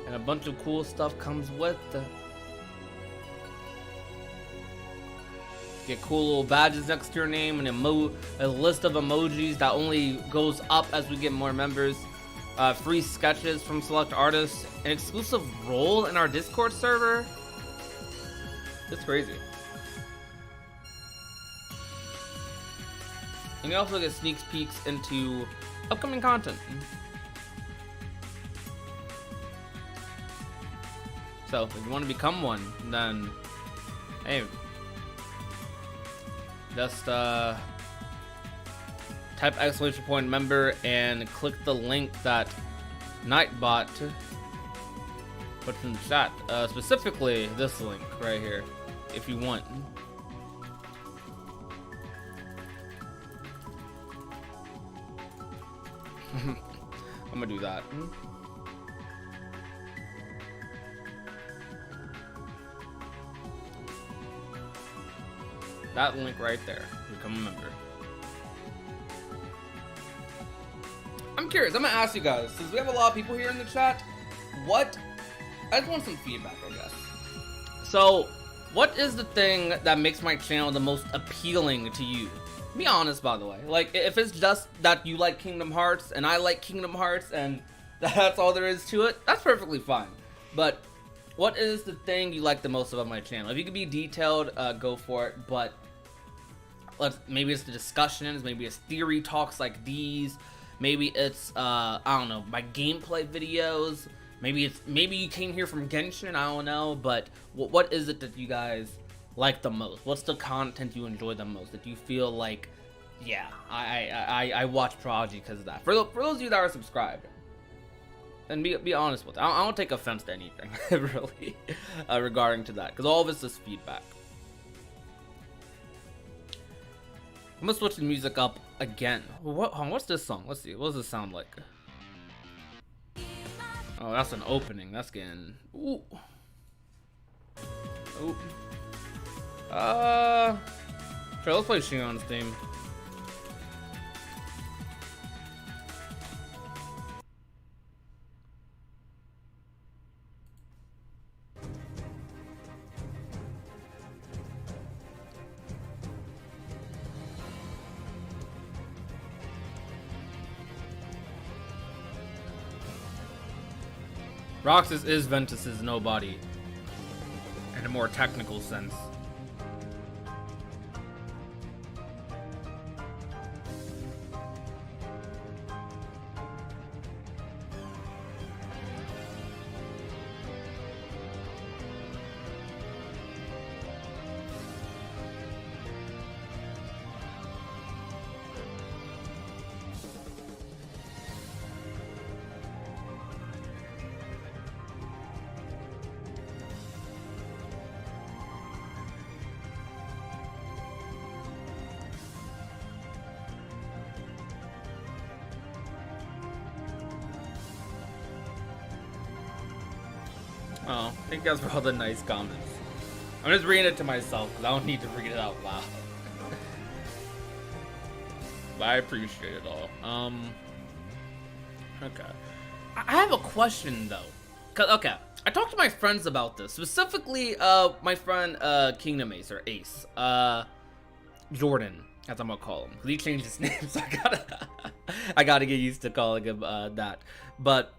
And a bunch of cool stuff comes with get cool little badges next to your name, and a list of emojis that only goes up as we get more members. Free sketches from select artists, an exclusive role in our Discord server. It's crazy. And you also get sneak peeks into upcoming content. So if you want to become one, then hey, just type !! member and click the link that Nightbot puts in the chat. Specifically this link right here, if you want. I'm gonna do that. That link right there. Become a member. I'm curious. I'm gonna ask you guys, since we have a lot of people here in the chat, I just want some feedback, I guess. So, what is the thing that makes my channel the most appealing to you? Be honest, by the way. Like, if it's just that you like Kingdom Hearts and I like Kingdom Hearts and that's all there is to it, that's perfectly fine. But what is the thing you like the most about my channel? If you could be detailed, go for it. But maybe it's the discussions, maybe it's theory talks like these, maybe it's I don't know, my gameplay videos, maybe you came here from Genshin, I don't know. But what is it that you guys like the most? What's the content you enjoy the most, that you feel like, yeah, I watch Prodigy because of that? For those of you that are subscribed, and be honest with it. I don't take offense to anything really regarding to that, because all of it's just feedback. I'm gonna switch the music up again. What's this song? Let's see. What does this sound like? Oh, that's an opening. That's getting ooh. Ooh. Sure, let's play Shion's theme. Roxas is Ventus's nobody in a more technical sense. Oh, thank you guys for all the nice comments. I'm just reading it to myself because I don't need to read it out loud. But I appreciate it all. Okay. I have a question though. Okay, I talked to my friends about this. Specifically, my friend Kingdom Ace or Ace. Jordan, as I'm gonna call him. Because he changed his name, so I gotta get used to calling him that. But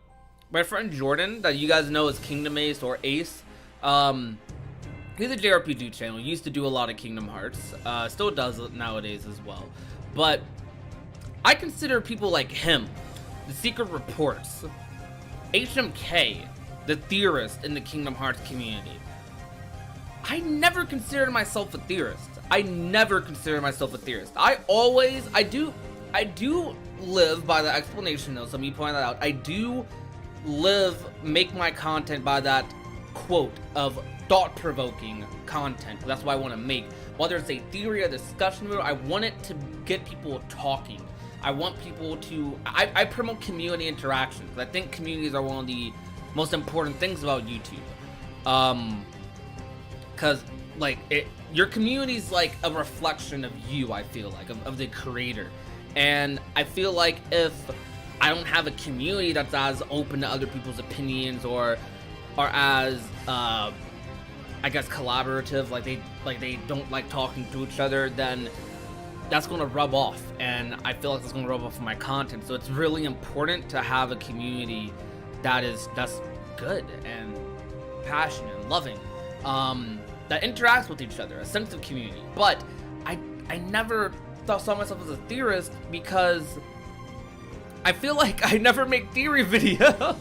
my friend Jordan, that you guys know as Kingdom Ace or Ace, he's a JRPG channel. He used to do a lot of Kingdom Hearts. Still does it nowadays as well. But I consider people like him, the Secret Reports, HMK, the theorist in the Kingdom Hearts community. I never considered myself a theorist. I do live by the explanation though, so me pointing that out. I do make my content by that quote of thought-provoking content. That's what I want to make. Whether it's a theory or discussion video, I want it to get people talking. I want people to, I promote community interaction, because I think communities are one of the most important things about YouTube. Because like your community is like a reflection of you, I feel like, of the creator. And I feel like if I don't have a community that's as open to other people's opinions or as I guess collaborative, like they don't like talking to each other, then that's going to rub off, and I feel like that's going to rub off my content. So it's really important to have a community that's good and passionate and loving, that interacts with each other, a sense of community. But I never saw myself as a theorist because I feel like I never make theory videos.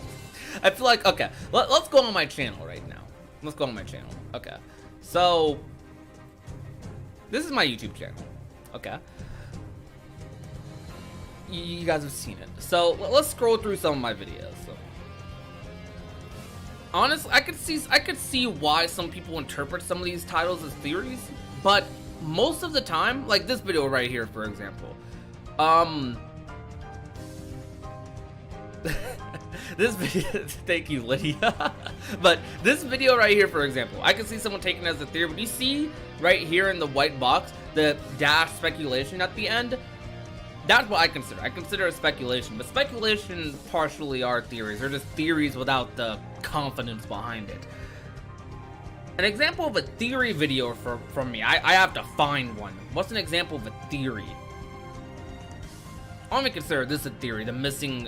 I feel like, okay, let's go on my channel right now. Let's go on my channel. Okay, so this is my YouTube channel. Okay, you guys have seen it. So let's scroll through some of my videos. So, honestly, I could see why some people interpret some of these titles as theories, but most of the time, like this video right here, for example, this video, thank you, Lydia. But this video right here, for example, I can see someone taking it as a theory, but you see right here in the white box, the dash speculation at the end, that's what I consider. I consider it speculation, but speculation partially are theories. They're just theories without the confidence behind it. An example of a theory video from me, I have to find one. What's an example of a theory? I don't even consider this a theory. The missing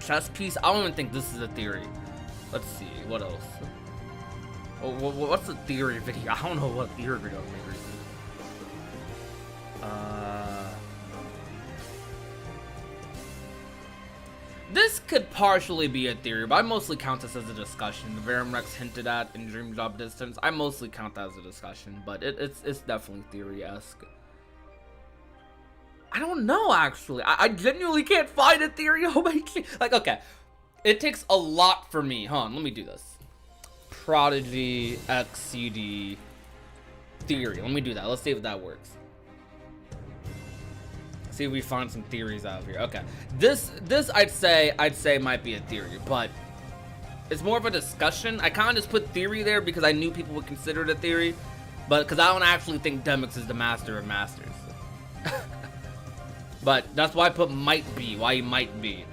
chess piece, I don't even think this is a theory. Let's see, what else? What's the theory video? I don't know what theory video I'm making. This could partially be a theory, but I mostly count this as a discussion. The Verum-Rex hinted at in Dream Job Distance, I mostly count that as a discussion, but it's definitely theory-esque. I don't know, actually. I genuinely can't find a theory on my channel. Like, okay, it takes a lot for me. Hold on, let me do this. ProdigyxCD theory. Let me do that. Let's see if that works. See if we find some theories out here. Okay, this I'd say might be a theory, but it's more of a discussion. I kind of just put theory there because I knew people would consider it a theory, but because I don't actually think Demix is the master of masters. But that's why I put might be, why he might be.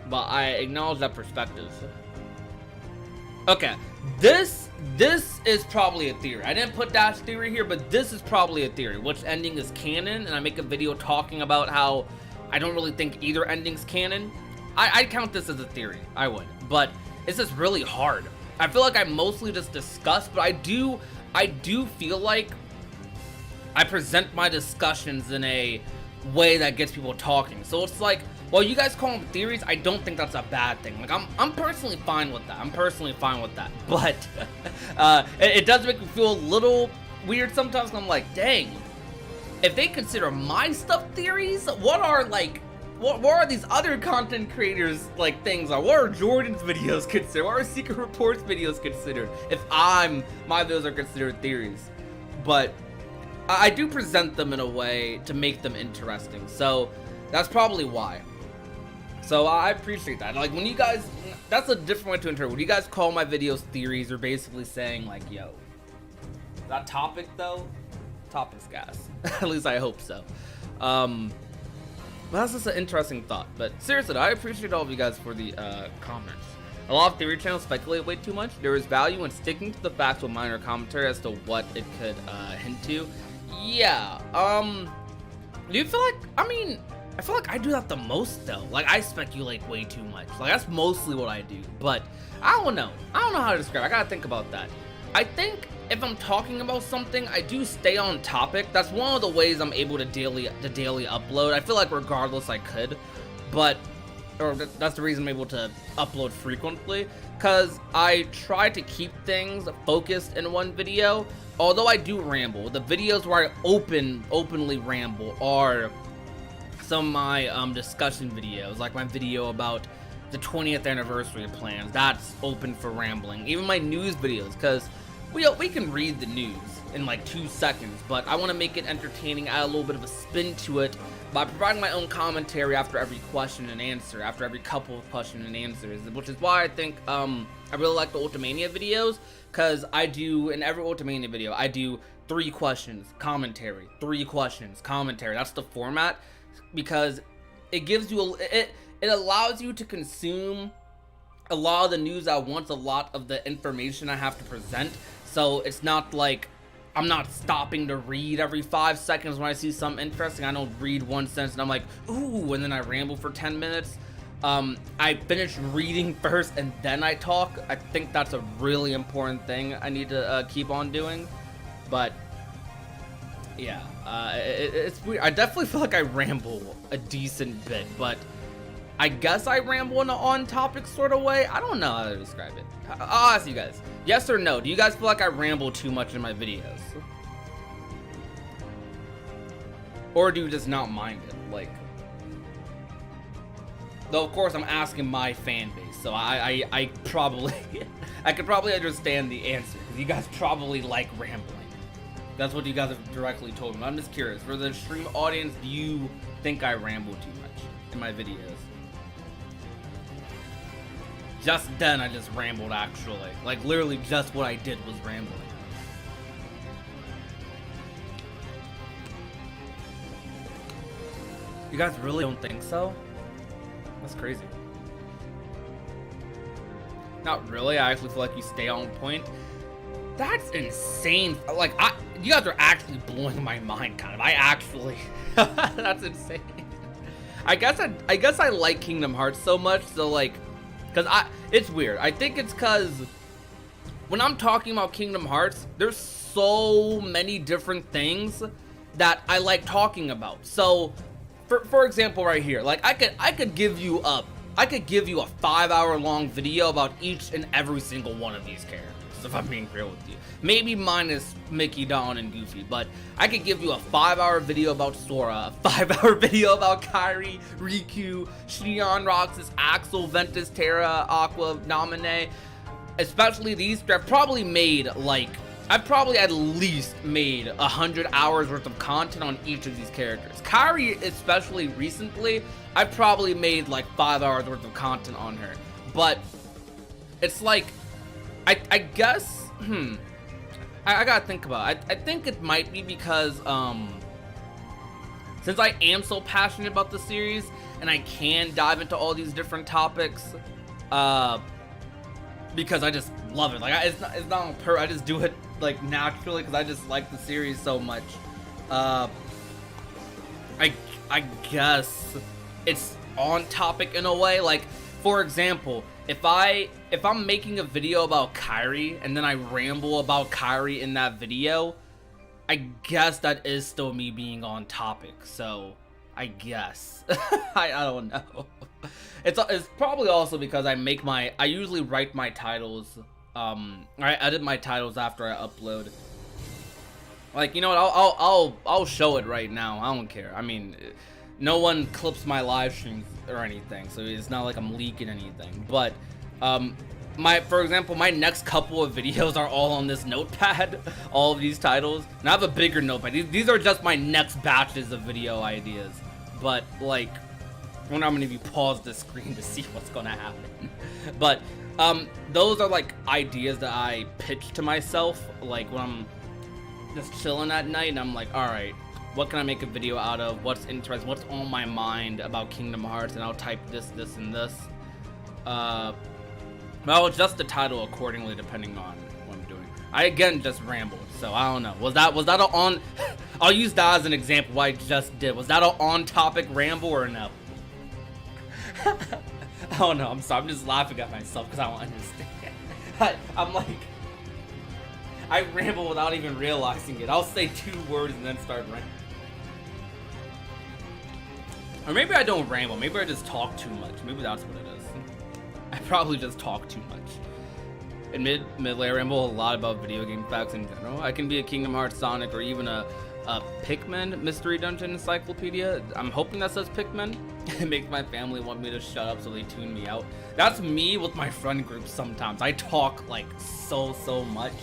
But I acknowledge that perspective. Okay, this is probably a theory. I didn't put dash theory here, but this is probably a theory. Which ending is canon? And I make a video talking about how I don't really think either ending's canon. I'd count this as a theory. I would. But it's just really hard. I feel like I mostly just discuss, but I do feel like I present my discussions in a way that gets people talking. So it's like, well, you guys call them theories, I don't think that's a bad thing. Like, I'm personally fine with that. But it does make me feel a little weird sometimes. I'm like, dang, if they consider my stuff theories, what are these other content creators like things? What are Jordan's videos considered? What are Secret Reports videos considered? If my videos are considered theories, but I do present them in a way to make them interesting. So that's probably why. So I appreciate that. Like, when you guys, that's a different way to interpret. When you guys call my videos theories, you're basically saying like, yo, that topic though, topic's gas. At least I hope so. Well, that's just an interesting thought. But seriously, I appreciate all of you guys for the comments. A lot of theory channels speculate way too much. There is value in sticking to the facts with minor commentary as to what it could hint to. Yeah. Do you feel like, I feel like I do that the most though. Like, I speculate way too much. Like, that's mostly what I do. But I don't know. I don't know how to describe it. I gotta think about that. I think if I'm talking about something, I do stay on topic. That's one of the ways I'm able to daily upload. I feel like regardless I could, but that's the reason I'm able to upload frequently, because I try to keep things focused in one video. Although I do ramble, the videos where I openly ramble are some of my discussion videos, like my video about the 20th anniversary plans. That's open for rambling. Even my news videos, because we can read the news in like 2 seconds, but I want to make it entertaining, add a little bit of a spin to it by providing my own commentary after every question and answer, after every couple of question and answers, which is why I think I really like the Ultimania videos, because I do, in every Ultimania video, I do 3 questions, commentary, 3 questions, commentary. That's the format, because it gives you it allows you to consume a lot of the news at once, a lot of the information I have to present. So it's not like I'm not stopping to read every 5 seconds when I see something interesting. I don't read one sentence and I'm like, ooh, and then I ramble for 10 minutes. I finish reading first and then I talk. I think that's a really important thing I need to keep on doing. But yeah, it's weird. I definitely feel like I ramble a decent bit, but I guess I ramble in an on-topic sort of way. I don't know how to describe it. I'll ask you guys. Yes or no? Do you guys feel like I ramble too much in my videos? Or do you just not mind it? Like, though of course I'm asking my fan base, so I probably I could probably understand the answer, because you guys probably like rambling. That's what you guys have directly told me. I'm just curious, for the stream audience, do you think I ramble too much in my videos? Just then I just rambled, actually. Like, literally just what I did was rambling. You guys really don't think so? That's crazy. Not really, I actually feel like you stay on point. That's insane. Like, you guys are actually blowing my mind, kind of. I actually, that's insane. I guess I like Kingdom Hearts so much, so like, it's weird. I think it's because when I'm talking about Kingdom Hearts, there's so many different things that I like talking about. So, for example, right here, like I could give you a 5-hour long video about each and every single one of these characters, if I'm being real with you. Maybe minus Mickey, Dawn, and Goofy, but I could give you a 5-hour video about Sora, a 5-hour video about Kairi, Riku, Xion, Roxas, Axel, Ventus, Terra, Aqua, Naminé. Especially these, I've probably at least made 100 hours worth of content on each of these characters. Kairi, especially recently, I've probably made like 5 hours worth of content on her. But it's like, I guess, I gotta think about it. I think it might be because, since I am so passionate about the series, and I can dive into all these different topics, because I just love it. Like, it's not on purpose, I just do it, like, naturally, because I just like the series so much. I guess it's on topic in a way. Like, for example, if I'm making a video about Kairi and then I ramble about Kairi in that video, I guess that is still me being on topic. So I guess I don't know. It's probably also because I usually write my titles. I edit my titles after I upload. Like, you know what? I'll show it right now. I don't care. I mean, no one clips my live streams or anything, so it's not like I'm leaking anything. But for example, my next couple of videos are all on this notepad, all of these titles. And I have a bigger notepad. These are just my next batches of video ideas. But like, I wonder how many of you paused the screen to see what's gonna happen. But those are like ideas that I pitch to myself, like when I'm just chilling at night and I'm like, all right, what can I make a video out of? What's interesting? What's on my mind about Kingdom Hearts? And I'll type this, this, and this. I'll adjust the title accordingly depending on what I'm doing. I again just rambled, so I don't know. Was that a on? I'll use that as an example. What I just did, was that an on-topic ramble or no? I don't know. I'm sorry. I'm just laughing at myself because I don't understand. I'm like, I ramble without even realizing it. I'll say 2 words and then start rambling. Or maybe I don't ramble. Maybe I just talk too much. Maybe that's what it is. I probably just talk too much. In mid-lay, I ramble a lot about video game facts in general. I can be a Kingdom Hearts, Sonic, or even a Pikmin Mystery Dungeon Encyclopedia. I'm hoping that says Pikmin. It makes my family want me to shut up, so they tune me out. That's me with my friend group sometimes. I talk like so much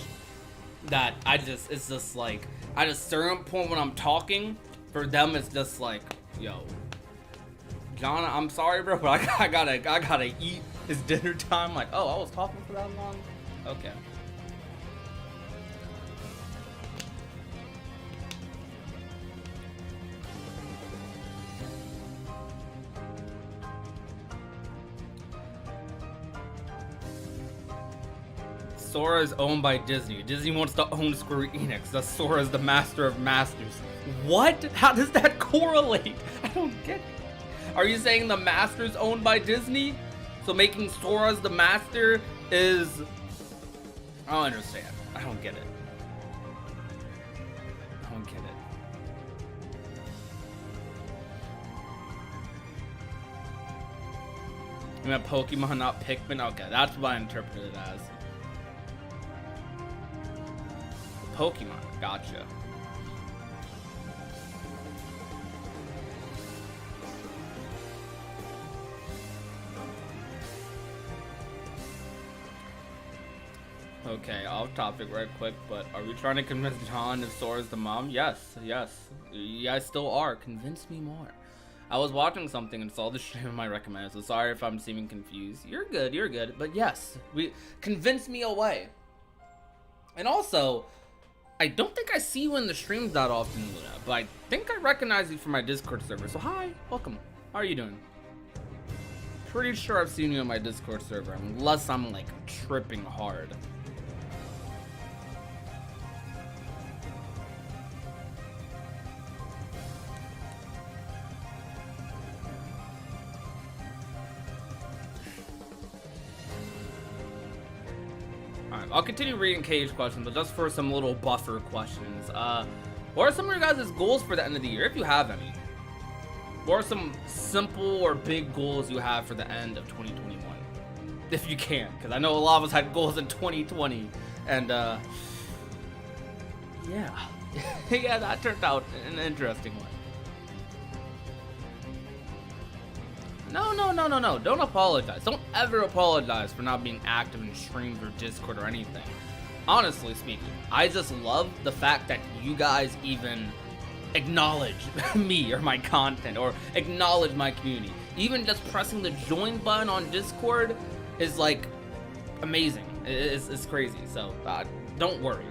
that it's just like at a certain point when I'm talking, for them it's just like, yo, John, I'm sorry, bro, but I gotta eat. It's dinner time. Like, oh, I was talking for that long? Okay. Sora is owned by Disney. Disney wants to own Square Enix. Thus Sora is the master of masters. What? How does that correlate? I don't get it. Are you saying the master's owned by Disney? So making Sora as the master is... I don't understand. I don't get it. I don't get it. You meant Pokemon, not Pikmin? Okay, that's what I interpreted it as. Pokemon, gotcha. Okay, off topic right quick, but are we trying to convince John if Sora's the mom? Yes. You guys still are. Convince me more. I was watching something and saw the stream of my recommended, so sorry if I'm seeming confused. You're good, but yes, convince me away. And also, I don't think I see you in the streams that often, Luna, but I think I recognize you from my Discord server. So hi, welcome. How are you doing? Pretty sure I've seen you on my Discord server, unless I'm like tripping hard. I'll continue reading Cage questions, but just for some little buffer questions. What are some of your guys' goals for the end of the year, if you have any? What are some simple or big goals you have for the end of 2021? If you can, because I know a lot of us had goals in 2020, and yeah. Yeah, that turned out an interesting one. No, don't apologize. Don't ever apologize for not being active in streams or Discord or anything. Honestly speaking, I just love the fact that you guys even acknowledge me or my content or acknowledge my community. Even just pressing the join button on Discord is like amazing. It's crazy. So don't worry.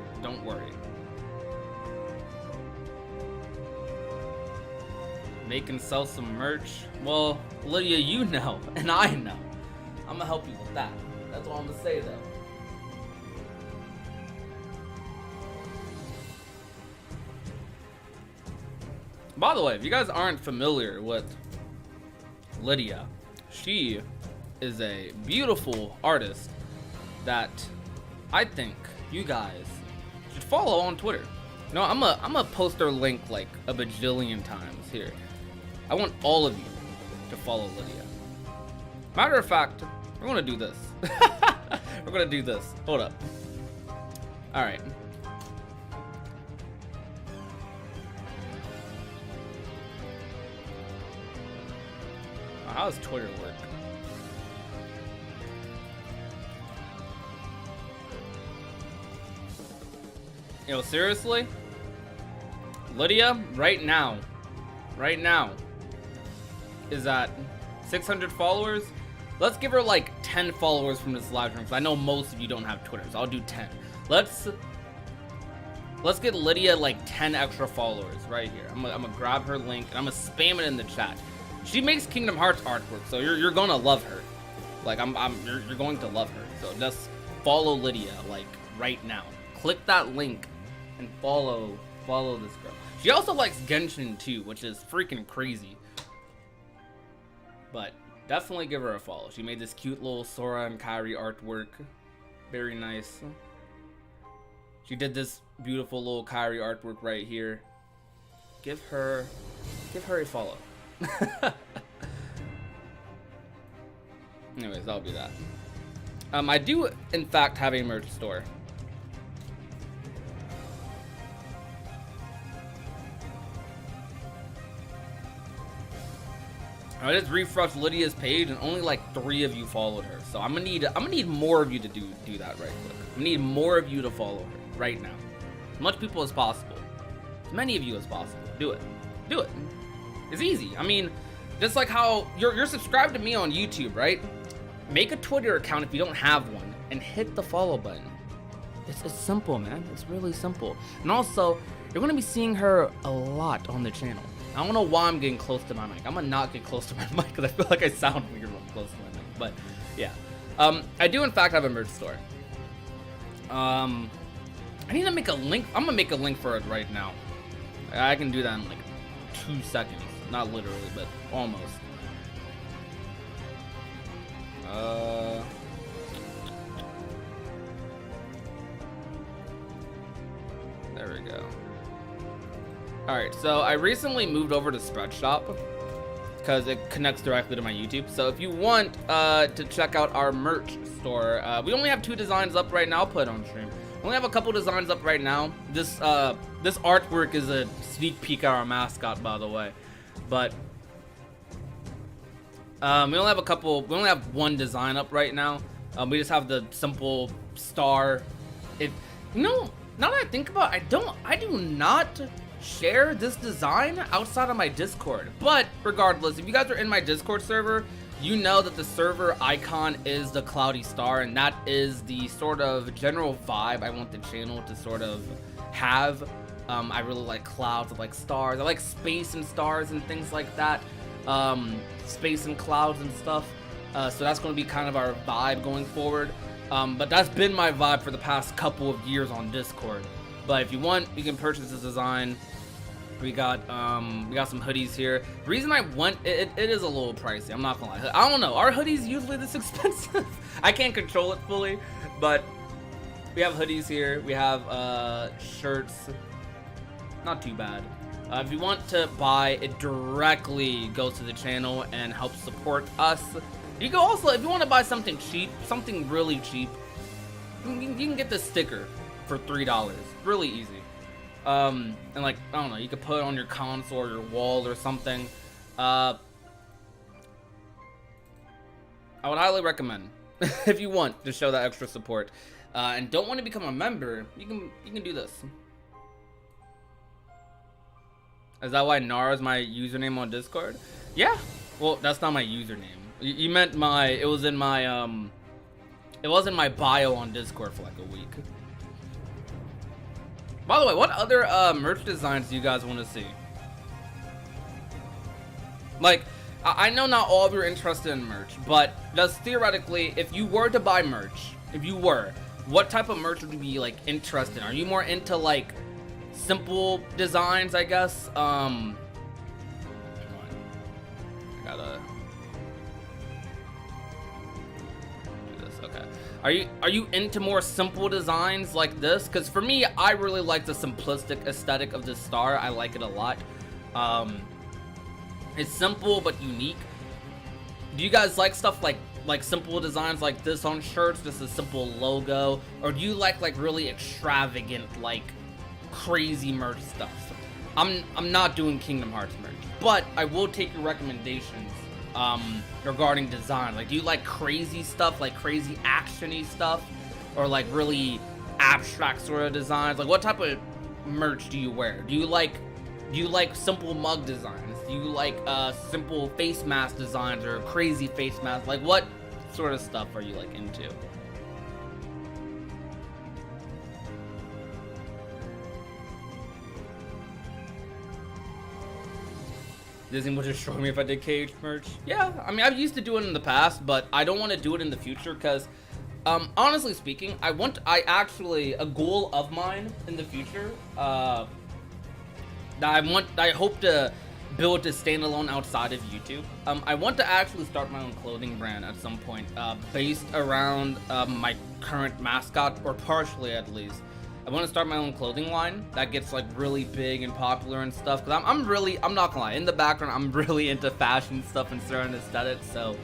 Make and sell some merch. Well, Lydia, you know, and I know. I'm gonna help you with that. That's all I'm gonna say, though. By the way, if you guys aren't familiar with Lydia, she is a beautiful artist that I think you guys should follow on Twitter. You know, I'm gonna post her link like a bajillion times here. I want all of you to follow Lydia. Matter of fact, we're gonna do this. We're gonna do this. Hold up. All right. How does Twitter work? Yo, seriously? Lydia, right now, is at 600 followers. Let's give her like 10 followers from this live stream, because I know most of you don't have Twitter, so I'll do 10. Let's get Lydia like 10 extra followers right here. I'm gonna grab her link and I'm gonna spam it in the chat. She makes Kingdom Hearts artwork, so you're gonna love her. Like you're going to love her. So just follow Lydia like right now. Click that link and follow this girl. She also likes Genshin too, which is freaking crazy. But definitely give her a follow. She made this cute little Sora and Kairi artwork. Very nice. She did this beautiful little Kairi artwork right here. Give her a follow. Anyways, that'll be that. I do in fact have a merch store. I just refreshed Lydia's page and only like 3 of you followed her. So I'm gonna need more of you to do that right quick. I need more of you to follow her right now. As much people as possible. As many of you as possible. Do it. Do it. It's easy. I mean, just like how you're subscribed to me on YouTube, right? Make a Twitter account if you don't have one and hit the follow button. It's simple, man. It's really simple. And also, you're gonna be seeing her a lot on the channel. I don't know why I'm getting close to my mic. I'm gonna not get close to my mic because I feel like I sound weird when I'm close to my mic. But yeah, I do in fact have a merch store. I need to make a link. I'm gonna make a link for it right now. I can do that in like 2 seconds. Not literally, but almost. There we go. Alright, so I recently moved over to Spreadshop because it connects directly to my YouTube. So if you want to check out our merch store, we only have 2 designs up right now. I'll put it on stream. We only have a couple designs up right now. This artwork is a sneak peek at our mascot, by the way. But we only have 1 design up right now. We just have the simple star. Now that I think about it, I do not share this design outside of my Discord. But regardless, if you guys are in my Discord server, you know that the server icon is the cloudy star, and that is the sort of general vibe I want the channel to sort of have. I really like clouds, I like stars, I like space and stars and things like that. Space and clouds and stuff. So that's going to be kind of our vibe going forward. But that's been my vibe for the past couple of years on Discord. But if you want, you can purchase this design. We got some hoodies here. The reason I went, it is a little pricey, I'm not gonna lie. I don't know, are hoodies usually this expensive? I can't control it fully, but we have hoodies here. We have shirts, not too bad. If you want to buy, it directly goes to the channel and helps support us. You can also, if you want to buy something cheap, something really cheap, you can get this sticker for $3, really easy. And like, I don't know, you could put it on your console or your wall or something. I would highly recommend if you want to show that extra support and don't want to become a member, you can do this. Is that why Nara is my username on Discord? Yeah. Well, that's not my username. You meant it was in my bio on Discord for like a week. By the way, what other merch designs do you guys want to see? Like, I know not all of you are interested in merch, but just theoretically, if you were to buy merch, what type of merch would you be like interested in? Are you more into like simple designs, I guess? I gotta do this. Okay. Are you into more simple designs like this? Because for me, I really like the simplistic aesthetic of this star. I like it a lot. It's simple but unique. Do you guys like stuff like simple designs like this on shirts, just a simple logo, or do you like really extravagant, like crazy merch stuff? I'm not doing Kingdom Hearts merch, but I will take your recommendations regarding design. Like, do you like crazy stuff, like crazy actiony stuff, or like really abstract sort of designs? Like, what type of merch do you wear? Do you like simple mug designs? Do you like simple face mask designs or crazy face masks? Like, what sort of stuff are you like into? Disney would destroy me if I did KH merch. Yeah, I mean, I've used to do it in the past, but I don't want to do it in the future because, honestly speaking, a goal of mine in the future, that I hope to build a standalone outside of YouTube. I want to actually start my own clothing brand at some point, based around my current mascot, or partially at least. I want to start my own clothing line that gets like really big and popular and stuff. Cause I'm not gonna lie, in the background, I'm really into fashion stuff and certain aesthetics. So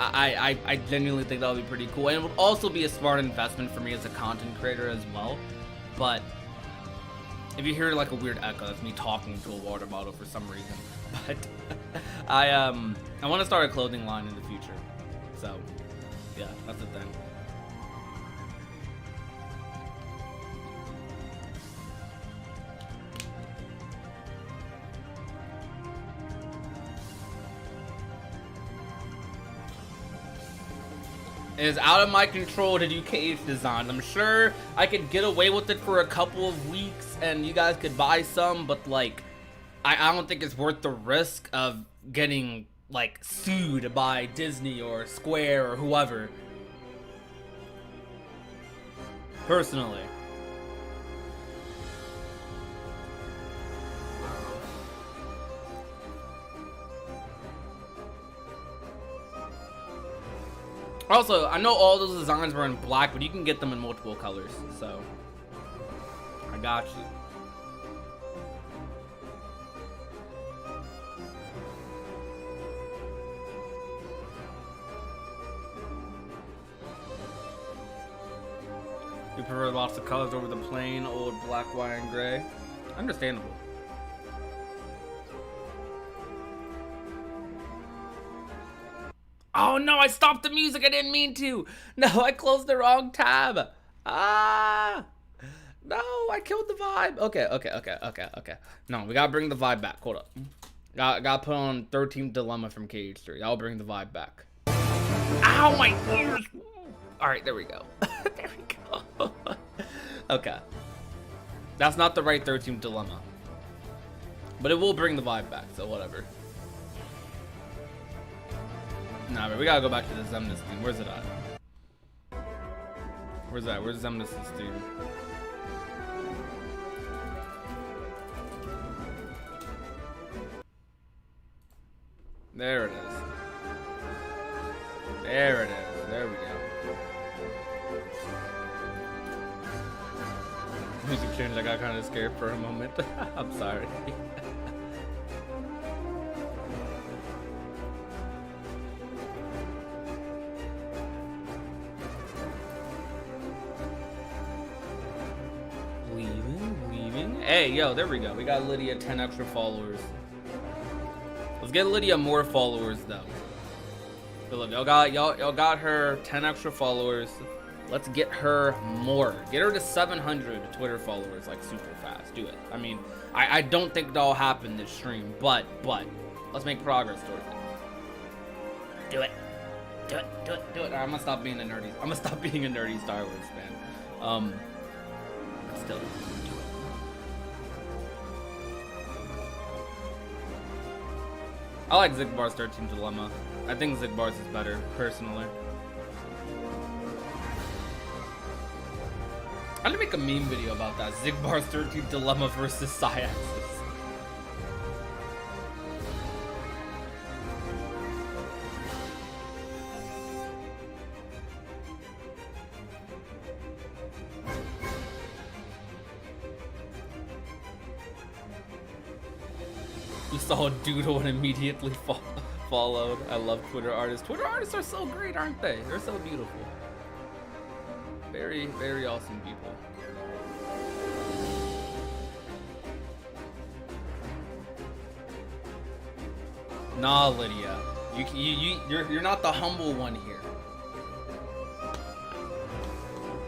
I genuinely think that would be pretty cool. And it would also be a smart investment for me as a content creator as well. But if you hear like a weird echo, that's me talking to a water bottle for some reason. But I want to start a clothing line in the future. So yeah, that's the thing. It is out of my control to do KH designs. I'm sure I could get away with it for a couple of weeks and you guys could buy some, but like, I don't think it's worth the risk of getting like sued by Disney or Square or whoever. Personally. Also, I know all those designs were in black, but you can get them in multiple colors, so I got you. You prefer lots of colors over the plain old black, white, and gray? Understandable. Oh no, I stopped the music, I didn't mean to. No, I closed the wrong tab. Ah, no, I killed the vibe. Okay. No, we gotta bring the vibe back, hold up. Gotta put on 13th Dilemma from KH3. I'll bring the vibe back. Ow, my ears. All right, there we go. There we go. Okay. That's not the right 13th Dilemma. But it will bring the vibe back, so whatever. Nah, but we gotta go back to the Zemnis thing. Where's it at? Where's that? Where's Zemnis' thing? There it is. There it is. There we go. Music changed. I got kind of scared for a moment. I'm sorry. Leaving. Hey, yo, there we go. We got Lydia 10 extra followers. Let's get Lydia more followers though. Look, y'all got her 10 extra followers. Let's get her more. Get her to 700 Twitter followers like super fast. Do it. I mean, I don't think that'll happen this stream, but let's make progress towards it. Do it. I'm gonna stop being a nerdy Star Wars fan. But still, do it. I like Zigbar's 13th Dilemma. I think Zigbar's is better, personally. I'm gonna make a meme video about that. Zigbar's 13th Dilemma versus Syaxis. You saw a doodle and immediately followed. I love Twitter artists. Twitter artists are so great, aren't they? They're so beautiful. Very, very awesome people. Nah, Lydia. You're not the humble one here.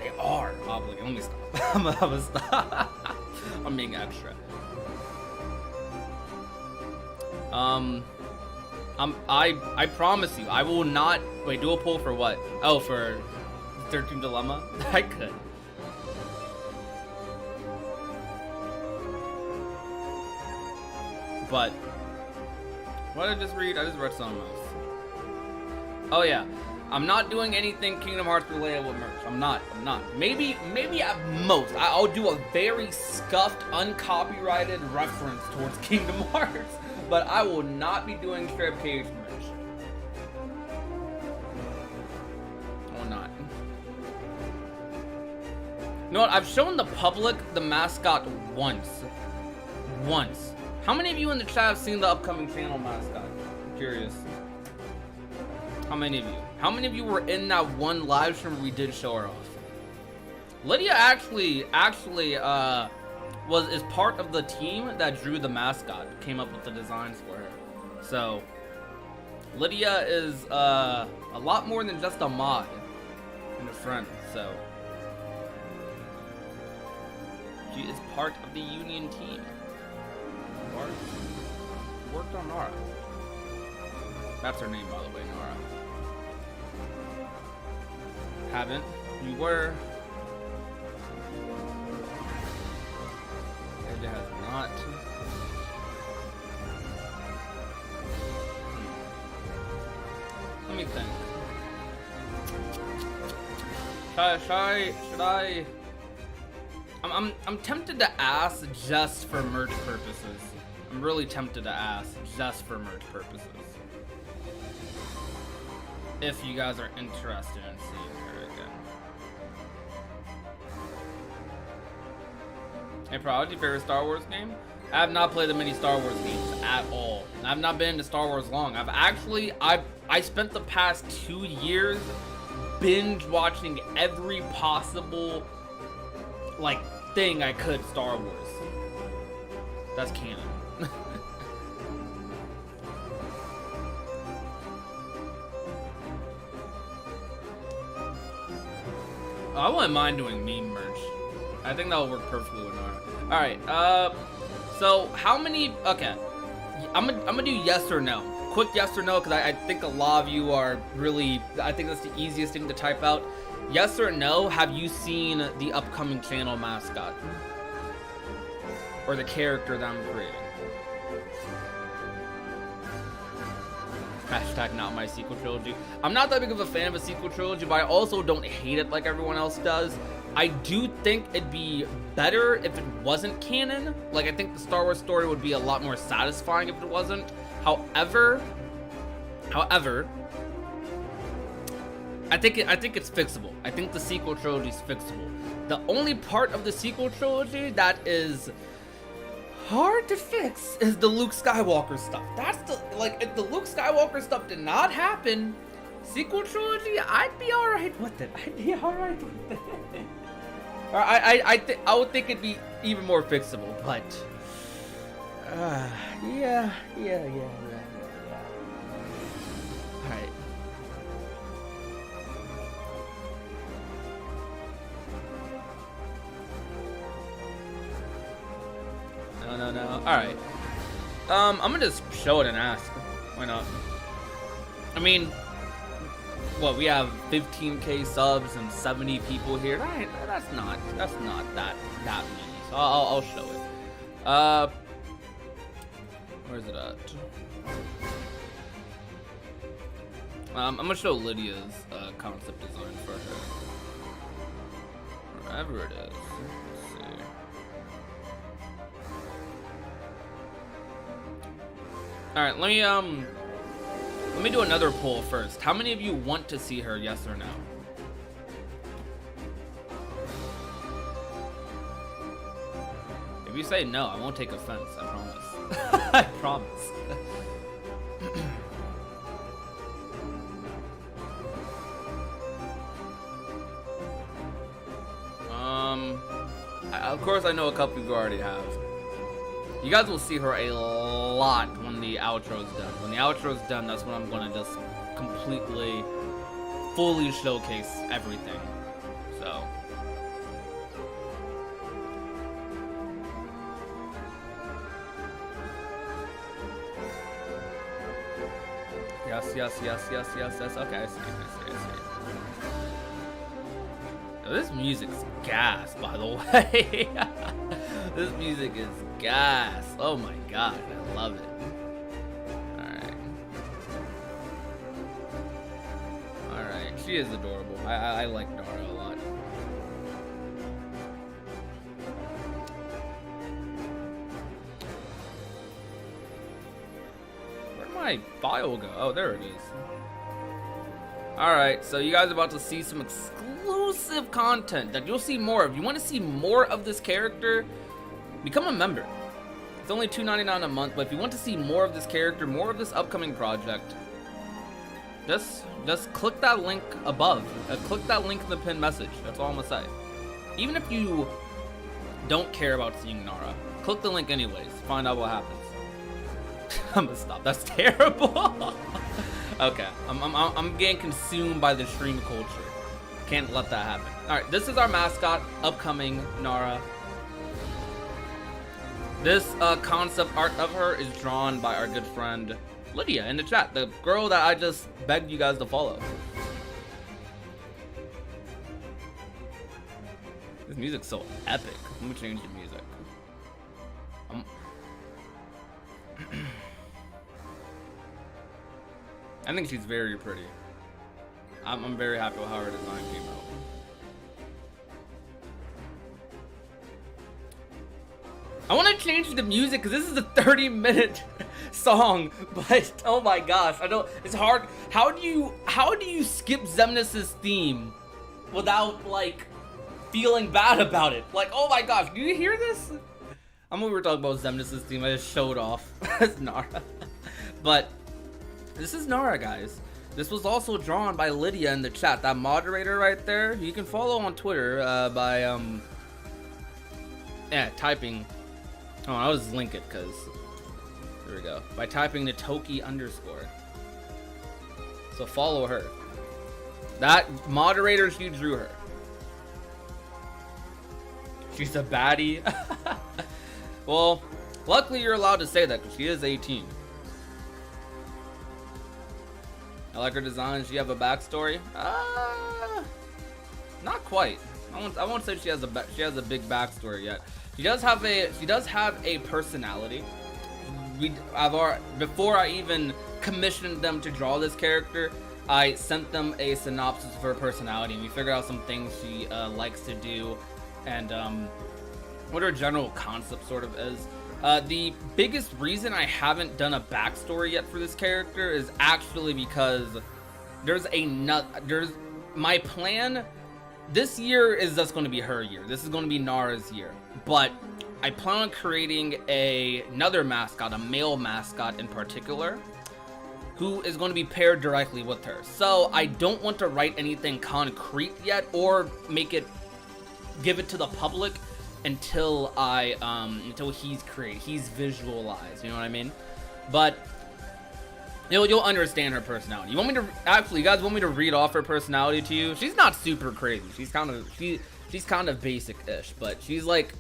They are obligated. Let me stop. I'm gonna stop. I'm being extra. I promise you, I will not. Wait, do a poll for what? Oh, for 13 Dilemma? I could. But what did I just read? I just read something else. Oh yeah, I'm not doing anything Kingdom Hearts related with merch. I'm not. Maybe at most I'll do a very scuffed, uncopyrighted reference towards Kingdom Hearts, but I will not be doing strip cage merch. I will not. You know what? I've shown the public the mascot once. How many of you in the chat have seen the upcoming channel mascot? I'm curious. How many of you? How many of you were in that one live stream where we did show her off? Lydia actually is part of the team that drew the mascot, came up with the designs for her. So Lydia is a lot more than just a mod and a friend. So she is part of the Union team. Worked on Nora. That's her name, by the way, Nora. Haven't. You were. It has not. Let me think. Should I? I'm tempted to ask just for merch purposes. I'm really tempted to ask just for merch purposes. If you guys are interested in seeing her again. Hey, Prodigy, favorite Star Wars game? I have not played the many Star Wars games at all. I've not been into Star Wars long. I spent the past 2 years binge watching every possible thing I could Star Wars. That's canon. I wouldn't mind doing meme merch. I think that will work perfectly with Nora. Alright, so how many, okay. I'm gonna do yes or no. Quick yes or no, because I think a lot of you are really, I think that's the easiest thing to type out. Yes or no, have you seen the upcoming channel mascot? Or the character that I'm creating? Hashtag not my sequel trilogy. I'm not that big of a fan of a sequel trilogy, but I also don't hate it like everyone else does. I do think it'd be better if it wasn't canon. Like, I think the Star Wars story would be a lot more satisfying if it wasn't. However, I think it's fixable. I think the sequel trilogy is fixable. The only part of the sequel trilogy that is hard to fix is the Luke Skywalker stuff. That's if the Luke Skywalker stuff did not happen, sequel trilogy, I'd be alright with it. Or I would think it'd be even more fixable, but yeah. Alright. No. Alright. I'm gonna just show it and ask. Why not? I mean, what, we have 15k subs and 70 people here. Right, that's not that many. So I'll show it. Where's it at? I'm gonna show Lydia's concept design for her. Wherever it is. Let's see. Alright, let me do another poll first. How many of you want to see her, yes or no? If you say no, I won't take offense, I promise. I promise. Of course I know a couple who already have. You guys will see her a lot when the outro's done. When the outro's done, that's when I'm gonna just completely, fully showcase everything. So. Yes, yes, yes, yes, yes, yes. Okay, I see, I see, I see. Oh, this music's gas, by the way. This music is gas. Oh my god, I love it. Alright. Alright, she is adorable. I like Nara a lot. Where'd my file go? Oh, there it is. Alright, so you guys are about to see some exclusive content that you'll see more of. You want to see more of this character? Become a member. It's only $2.99 a month, but if you want to see more of this character, more of this upcoming project, just click that link above. Click that link in the pinned message. That's all I'm gonna say. Even if you don't care about seeing Nara, click the link anyways. Find out what happens. I'm gonna stop. That's terrible. Okay, I'm getting consumed by the stream culture. Can't let that happen. All right, this is our mascot, upcoming Nara. This concept art of her is drawn by our good friend Lydia in the chat, the girl that I just begged you guys to follow. This music's so epic. Let me change the music. I think she's very pretty. I'm very happy with how her design came out. I want to change the music because this is a 30-minute song, but oh my gosh, I don't. It's hard. How do you skip Xemnas's theme without like feeling bad about it? Like, oh my gosh, do you hear this? I'm we were talking about Xemnas's theme. I just showed off as Nara, but this is Nara, guys. This was also drawn by Lydia in the chat. That moderator right there, you can follow on Twitter by typing. Oh, I'll just link it because there we go. By typing the Toki _. So follow her. That moderator, she drew her. She's a baddie. Well, luckily you're allowed to say that because she is 18. I like her design. She have a backstory. Not quite. I won't say she has a big backstory yet. She does have a personality. Before I even commissioned them to draw this character, I sent them a synopsis of her personality, and we figured out some things she likes to do, and what her general concept sort of is. The biggest reason I haven't done a backstory yet for this character is actually because there's my plan. This year is just going to be her year. This is going to be Nara's year. But I plan on creating another mascot, a male mascot in particular, who is going to be paired directly with her. So I don't want to write anything concrete yet or give it to the public until he's visualized. You know what I mean? But you'll understand her personality. You want me to you guys want me to read off her personality to you? She's not super crazy. She's kind of basic-ish, but she's like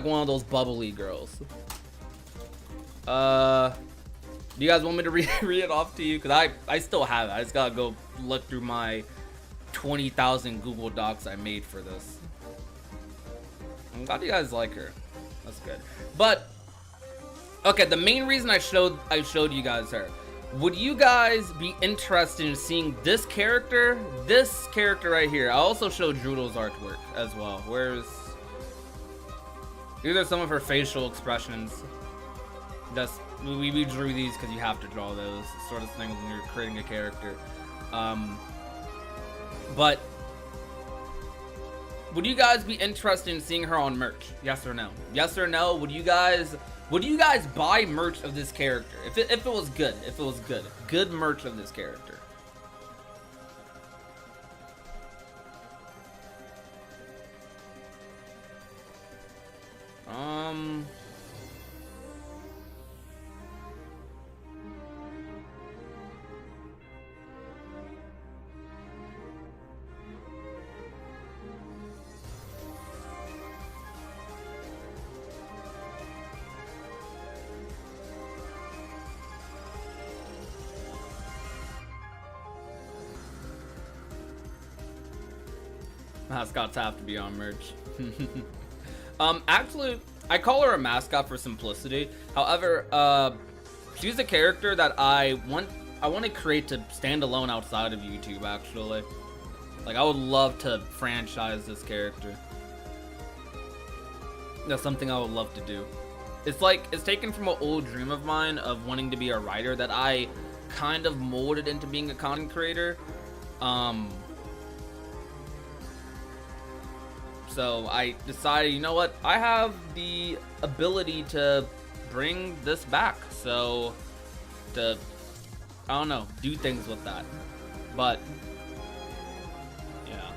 one of those bubbly girls. Do you guys want me to read it off to you? Because I still have it. I just gotta go look through my 20,000 Google Docs I made for this. I'm glad you guys like her. That's good. But okay, the main reason I showed you guys her. Would you guys be interested in seeing this character right here? I also showed Droodle's artwork as well. These are some of her facial expressions. We drew these because you have to draw those sort of things when you're creating a character. But would you guys be interested in seeing her on merch? Yes or no? Yes or no? Would you guys buy merch of this character if it was good? If it was good merch of this character. Mascots have to be on merch. Actually, I call her a mascot for simplicity. However, she's a character that I want to create to stand alone outside of YouTube, actually. Like, I would love to franchise this character. That's something I would love to do. It's taken from an old dream of mine of wanting to be a writer that I kind of molded into being a content creator. So I decided, you know what? I have the ability to bring this back. So to, I don't know, do things with that. But yeah.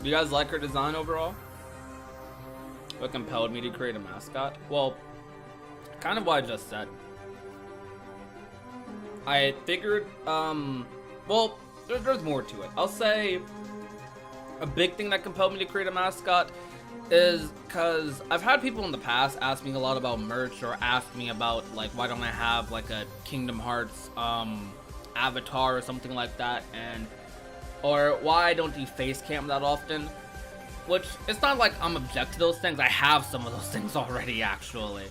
Do you guys like her design overall? What compelled me to create a mascot? Well, kind of what I just said. I figured, well, there's more to it. I'll say a big thing that compelled me to create a mascot is because I've had people in the past ask me a lot about merch, or ask me about, like, why don't I have, like, a Kingdom Hearts, avatar or something like that, or why I don't do face cam that often. Which, it's not like I'm object to those things. I have some of those things already, actually.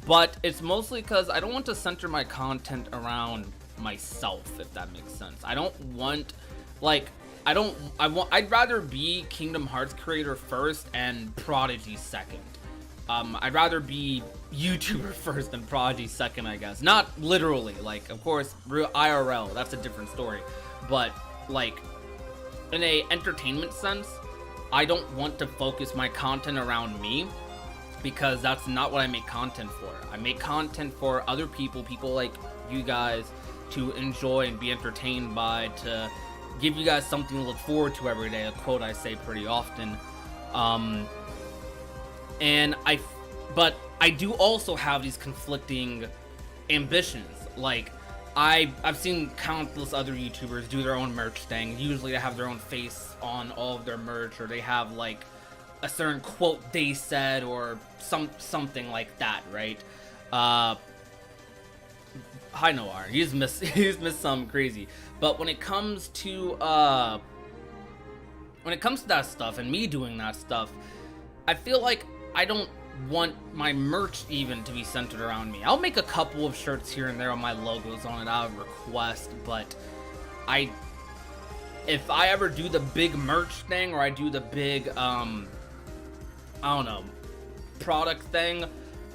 But it's mostly because I don't want to center my content around myself, if that makes sense. I don't want, like, I'd rather be Kingdom Hearts creator first and Prodigy second. I'd rather be YouTuber first and Prodigy second, I guess. Not literally, like, of course, real IRL, that's a different story. But, like, in a entertainment sense, I don't want to focus my content around me, because that's not what I make content for. I make content for other people like you guys, to enjoy and be entertained by, to give you guys something to look forward to every day, a quote I say pretty often. But I do also have these conflicting ambitions. Like, I've seen countless other YouTubers do their own merch thing. Usually they have their own face on all of their merch, or they have, like, a certain quote they said, or something like that, right? Hi Noir, he's missed something crazy. But when it comes to that stuff, and me doing that stuff, I feel like I don't want my merch even to be centered around me. I'll make a couple of shirts here and there with my logos on it out of request, but if I ever do the big merch thing, or I do the big I don't know, product thing,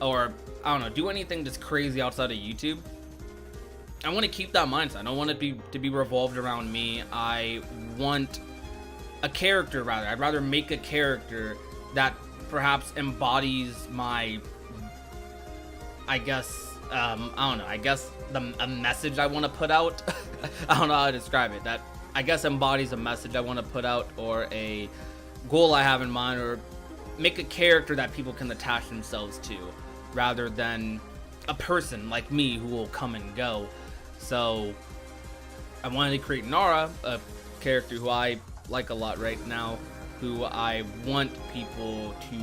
or I don't know, do anything that's crazy outside of YouTube, I want to keep that mindset. I don't want it to be revolved around me. I want a character, rather. I'd rather make a character that perhaps embodies my, I guess, I don't know, I guess a message I want to put out. I don't know how to describe it. That, I guess, embodies a message I want to put out, or a goal I have in mind, or make a character that people can attach themselves to, rather than a person like me who will come and go. So I wanted to create Nara, a character who I like a lot right now, who I want people to,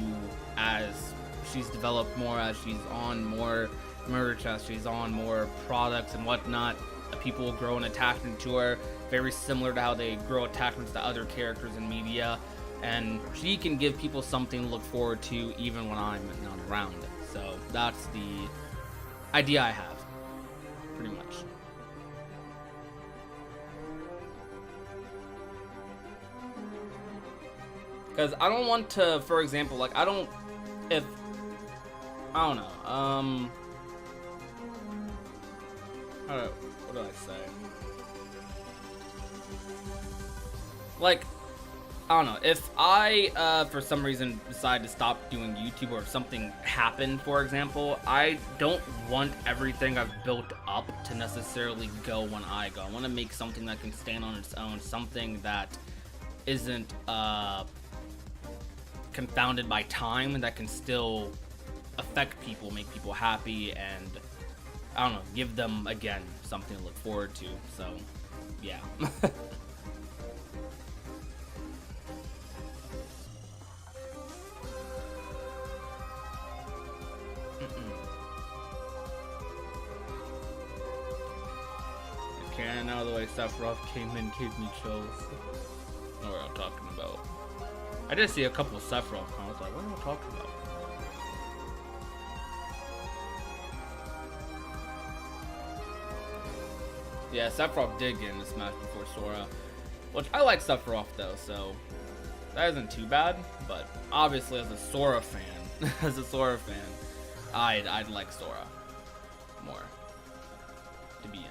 as she's developed more, as she's on more merch, as she's on more products and whatnot, people will grow an attachment to her, very similar to how they grow attachments to other characters in media, and she can give people something to look forward to even when I'm not around. So that's the idea I have, pretty much. Because I don't want to, for example, like, I don't know, what do I say? Like, I don't know, if I, for some reason, decide to stop doing YouTube, or if something happened, for example, I don't want everything I've built up to necessarily go when I go. I want to make something that can stand on its own, something that isn't, confounded by time, and that can still affect people, make people happy, and I don't know, give them, again, something to look forward to. So yeah. Sephiroth came in, gave me chills. I know what I'm talking about. I did see a couple of Sephiroth comments, like, what am I talking about? Yeah, Sephiroth did get into Smash before Sora. Which, I like Sephiroth though, so that isn't too bad. But obviously, as a Sora fan, I'd like Sora more to be in.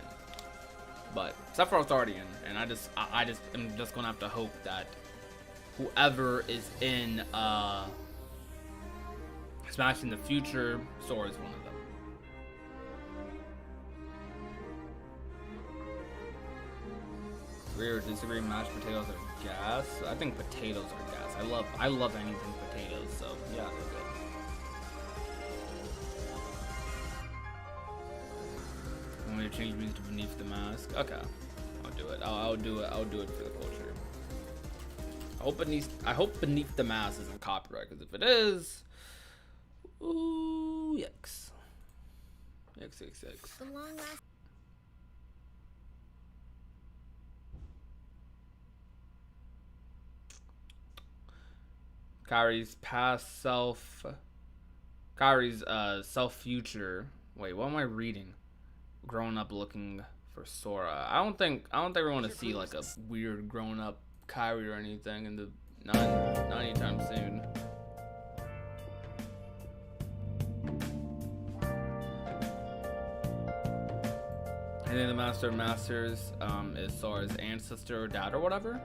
But Sephiroth's already in, and I just am just gonna have to hope that whoever is in Smash in the future, Sora is one of them. Agree or disagree? Mashed potatoes are gas. I think potatoes are gas. I love anything potatoes. So yeah, they're good. I'm gonna change music to Beneath the Mask. Okay, I'll do it. I'll do it. I'll do it for the culture. I hope Beneath the Mask isn't copyright, because if it is, ooh, yikes. Yikes. The long last. Kyrie's self future. Wait, what am I reading? Growing up looking for Sora. I don't think we want to see like a weird grown up Kyrie or anything in the not anytime soon. And then the Master of Masters is Sora's ancestor or dad or whatever.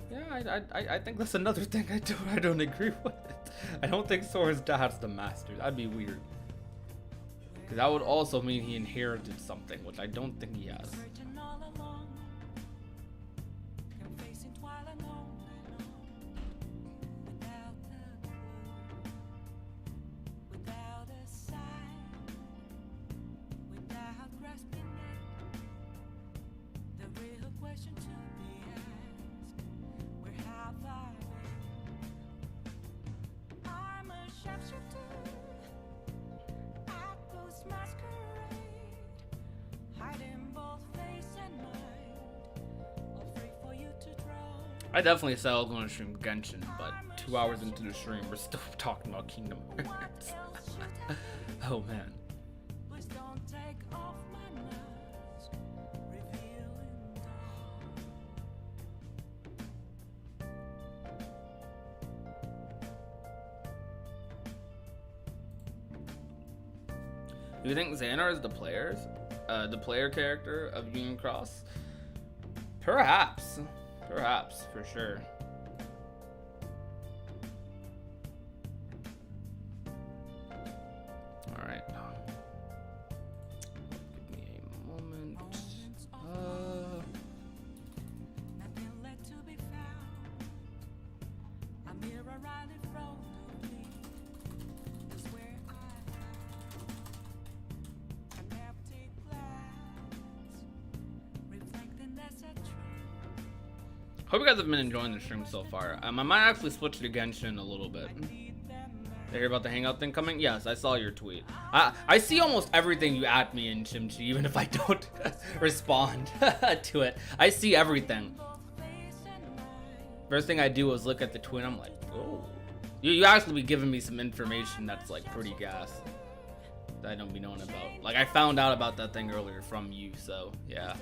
Yeah, I think that's another thing I don't agree with. I don't think Sora's dad's the master. That'd be weird. Because that would also mean he inherited something, which I don't think he has. I definitely said I was going to stream Genshin, but 2 hours into the stream, we're still talking about Kingdom Hearts. Oh man. Do you think Xanar is the player character of Union Cross? Perhaps, for sure. All right. Give me a moment. Hope you guys have been enjoying the stream so far. I might actually switch to Genshin a little bit. Did you hear about the Hangout thing coming? Yes, I saw your tweet. I see almost everything you at me in Chimchi, even if I don't respond to it. I see everything. First thing I do is look at the tweet. I'm like, oh, you actually be giving me some information that's like pretty gas that I don't be knowing about. Like I found out about that thing earlier from you, so yeah.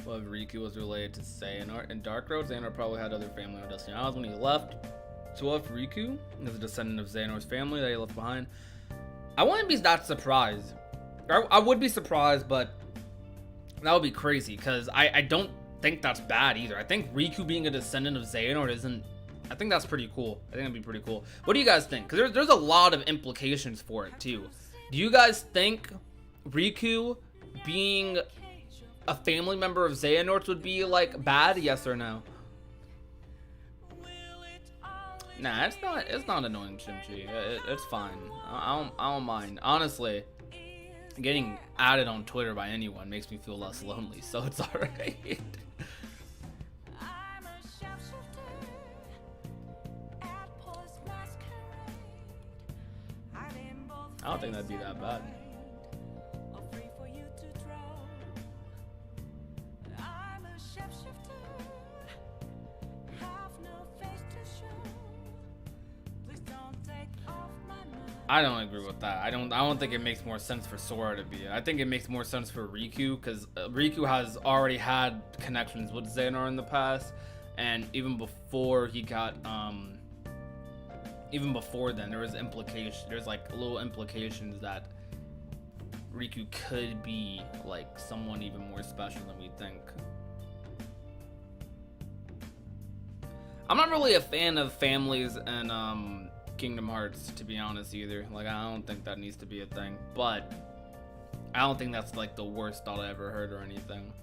Well, if Riku was related to Xehanort and Dark Road, Xehanort probably had other family on Destiny Islands when he left. So what if Riku is a descendant of Xehanort's family that he left behind? I wouldn't be that surprised. I would be surprised, but that would be crazy because I don't think that's bad either. I think Riku being a descendant of Xehanort isn't... I think that's pretty cool. I think that'd be pretty cool. What do you guys think? Because there's a lot of implications for it too. Do you guys think Riku being a family member of Xehanort's would be like bad? Yes or no? Nah, it's not annoying, Chimchi. It's fine. I don't mind. Honestly, getting added on Twitter by anyone makes me feel less lonely, so it's alright. I don't think that'd be that bad. I don't agree with that. I don't think it makes more sense for Sora to be it. I think it makes more sense for Riku, because Riku has already had connections with Xehanort in the past, and even before he got even before then, there was like little implications that Riku could be like someone even more special than we think. I'm not really a fan of families and Kingdom Hearts, to be honest, either. Like, I don't think that needs to be a thing, but I don't think that's like the worst thought I ever heard or anything.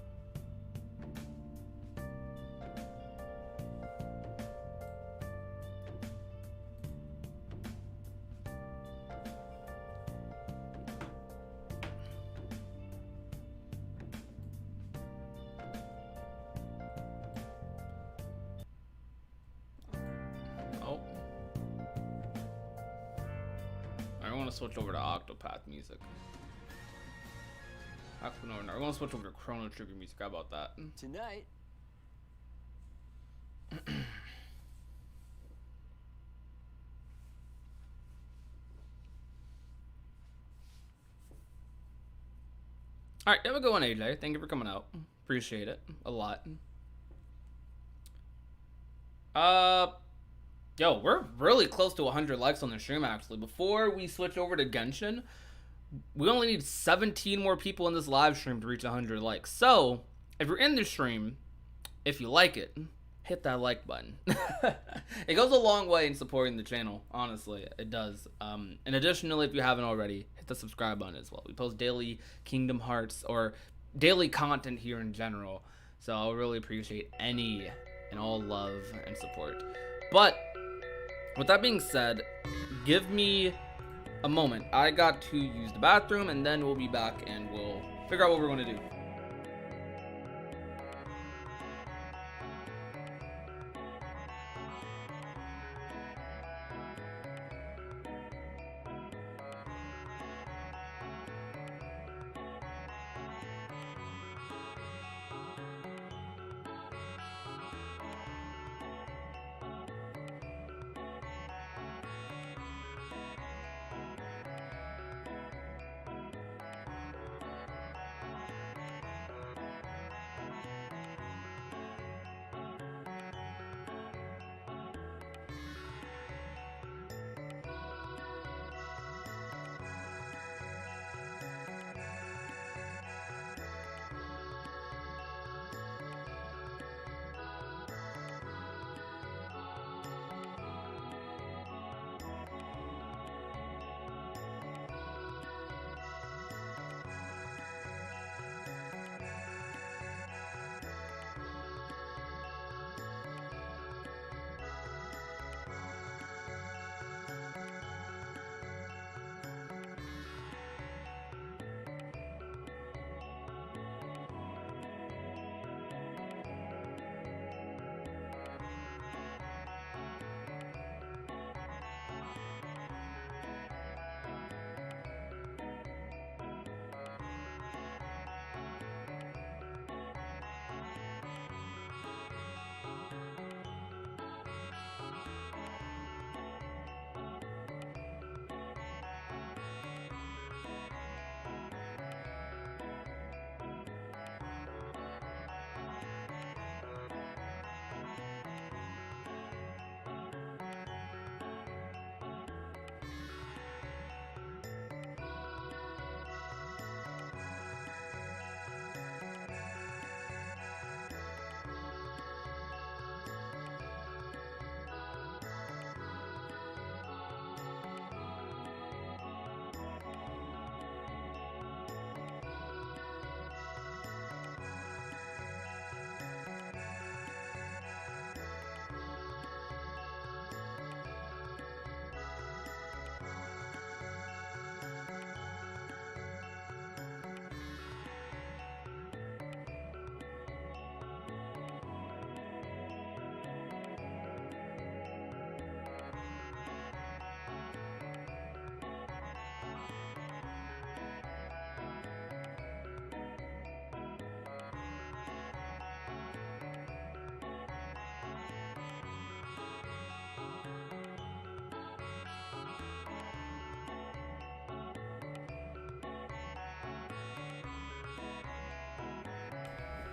I want to switch over to Octopath music. Actually, no, we're going to switch over to Chrono Trigger music. How about that? Tonight. Alright, there we go on AJ. Thank you for coming out. Appreciate it a lot. Yo, we're really close to 100 likes on the stream, actually. Before we switch over to Genshin, we only need 17 more people in this live stream to reach 100 likes. So, if you're in the stream, if you like it, hit that like button. It goes a long way in supporting the channel, honestly. It does. And additionally, if you haven't already, hit the subscribe button as well. We post daily Kingdom Hearts or daily content here in general. So, I'll really appreciate any and all love and support. But with that being said, give me a moment. I got to use the bathroom, and then we'll be back and we'll figure out what we're going to do.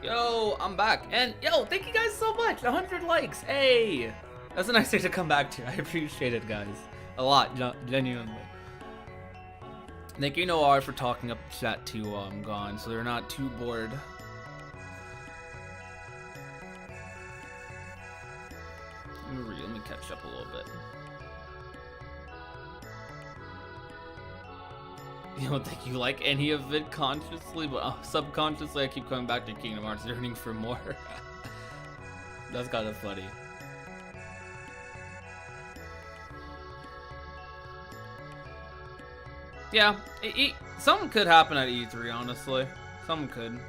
Yo, I'm back. And yo, thank you guys so much. 100 likes. Hey. That's a nice thing to come back to. I appreciate it, guys. A lot, genuinely. Thank you, Noir, for talking up chat too while I'm gone, so they're not too bored. Let me catch up a little bit. You don't think you like any of it consciously, but subconsciously I keep coming back to Kingdom Hearts yearning for more. That's kind of funny. Yeah, something could happen at E3, honestly. Something could.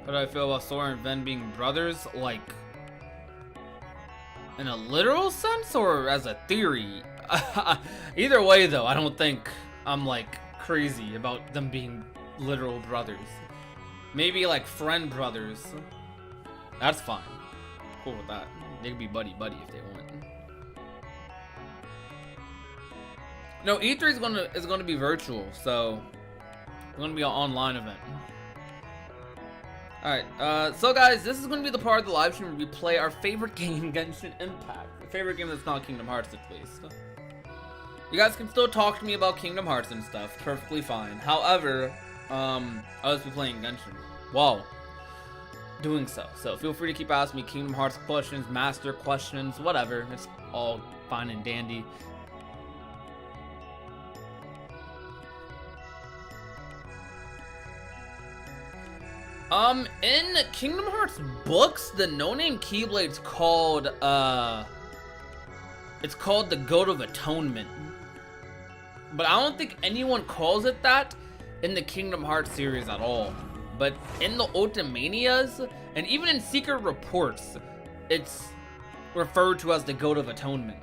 How do I feel about Sora and Ven being brothers? Like, in a literal sense or as a theory? Either way, though, I don't think I'm, like, crazy about them being literal brothers. Maybe, like, friend brothers. That's fine. Cool with that. They can be buddy-buddy if they want. No, E3 is gonna be virtual, so it's gonna be an online event. Alright, so guys, this is going to be the part of the live stream where we play our favorite game, Genshin Impact. The favorite game that's not Kingdom Hearts, at least. You guys can still talk to me about Kingdom Hearts and stuff, perfectly fine. However, I'll just be playing Genshin while doing so. So feel free to keep asking me Kingdom Hearts questions, Master questions, whatever. It's all fine and dandy. In Kingdom Hearts books, the no-name Keyblade's called, it's called the Goat of Atonement. But I don't think anyone calls it that in the Kingdom Hearts series at all. But in the Ultimanias, and even in Secret Reports, it's referred to as the Goat of Atonement.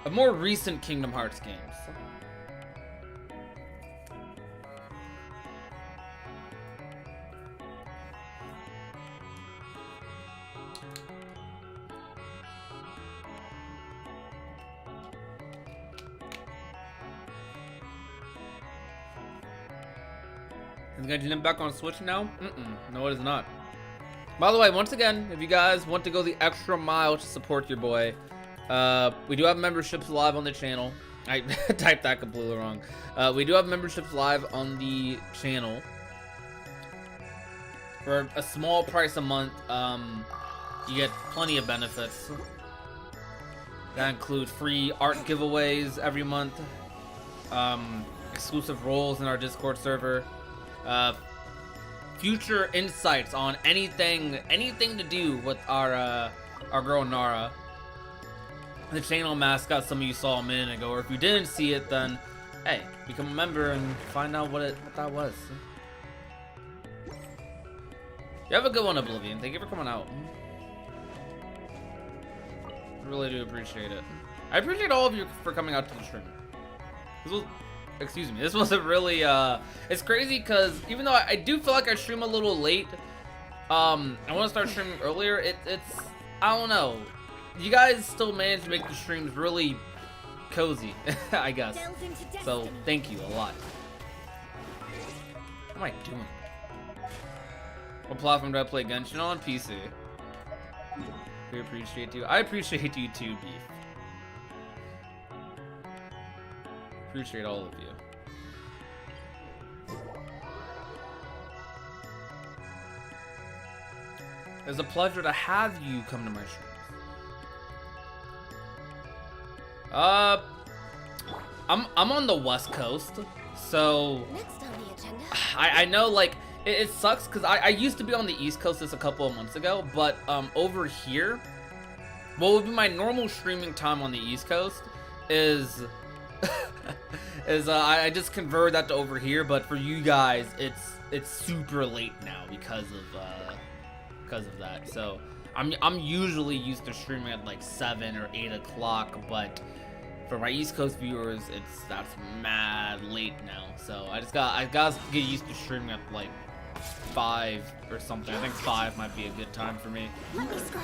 Of more recent Kingdom Hearts games. Is Genshin back on Switch now? No, it is not. By the way, once again, if you guys want to go the extra mile to support your boy, we do have memberships live on the channel. I typed that completely wrong. We do have memberships live on the channel. For a small price a month, you get plenty of benefits. That include free art giveaways every month, exclusive roles in our Discord server, future insights on anything to do with our girl Nara. The channel mascot, some of you saw a minute ago, or if you didn't see it, then hey, become a member and find out what that was. You have a good one, Oblivion. Thank you for coming out. Really do appreciate it. I appreciate all of you for coming out to the stream. This wasn't really, it's crazy because even though I do feel like I stream a little late, I want to start streaming earlier. It's, I don't know. You guys still manage to make the streams really cozy, I guess. So, thank you a lot. What am I doing? What platform do I play Genshin on? PC. We appreciate you. I appreciate you too, Beef. Appreciate all of you. It's a pleasure to have you come to my streams. I'm on the West Coast, so Next on the agenda. I know, like, it sucks because I used to be on the East Coast just a couple of months ago, but over here, what would be my normal streaming time on the East Coast is I just converted that to over here, but for you guys, it's super late now because of that. So I'm usually used to streaming at like 7 or 8 o'clock, but for my East Coast viewers, that's mad late now. So I gotta get used to streaming at like 5 or something. I think 5 might be a good time for me. Let me scribe.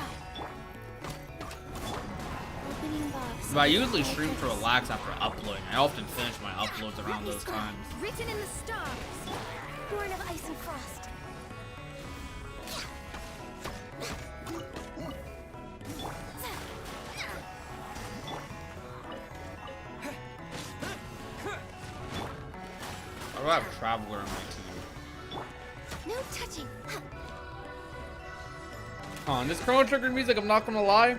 opening box. But I usually stream to relax after uploading. I often finish my uploads around those times. Written in the stars. Born of ice and frost. I do have Traveler on my team. No touching. And this Chrono Trigger music, I'm not gonna lie,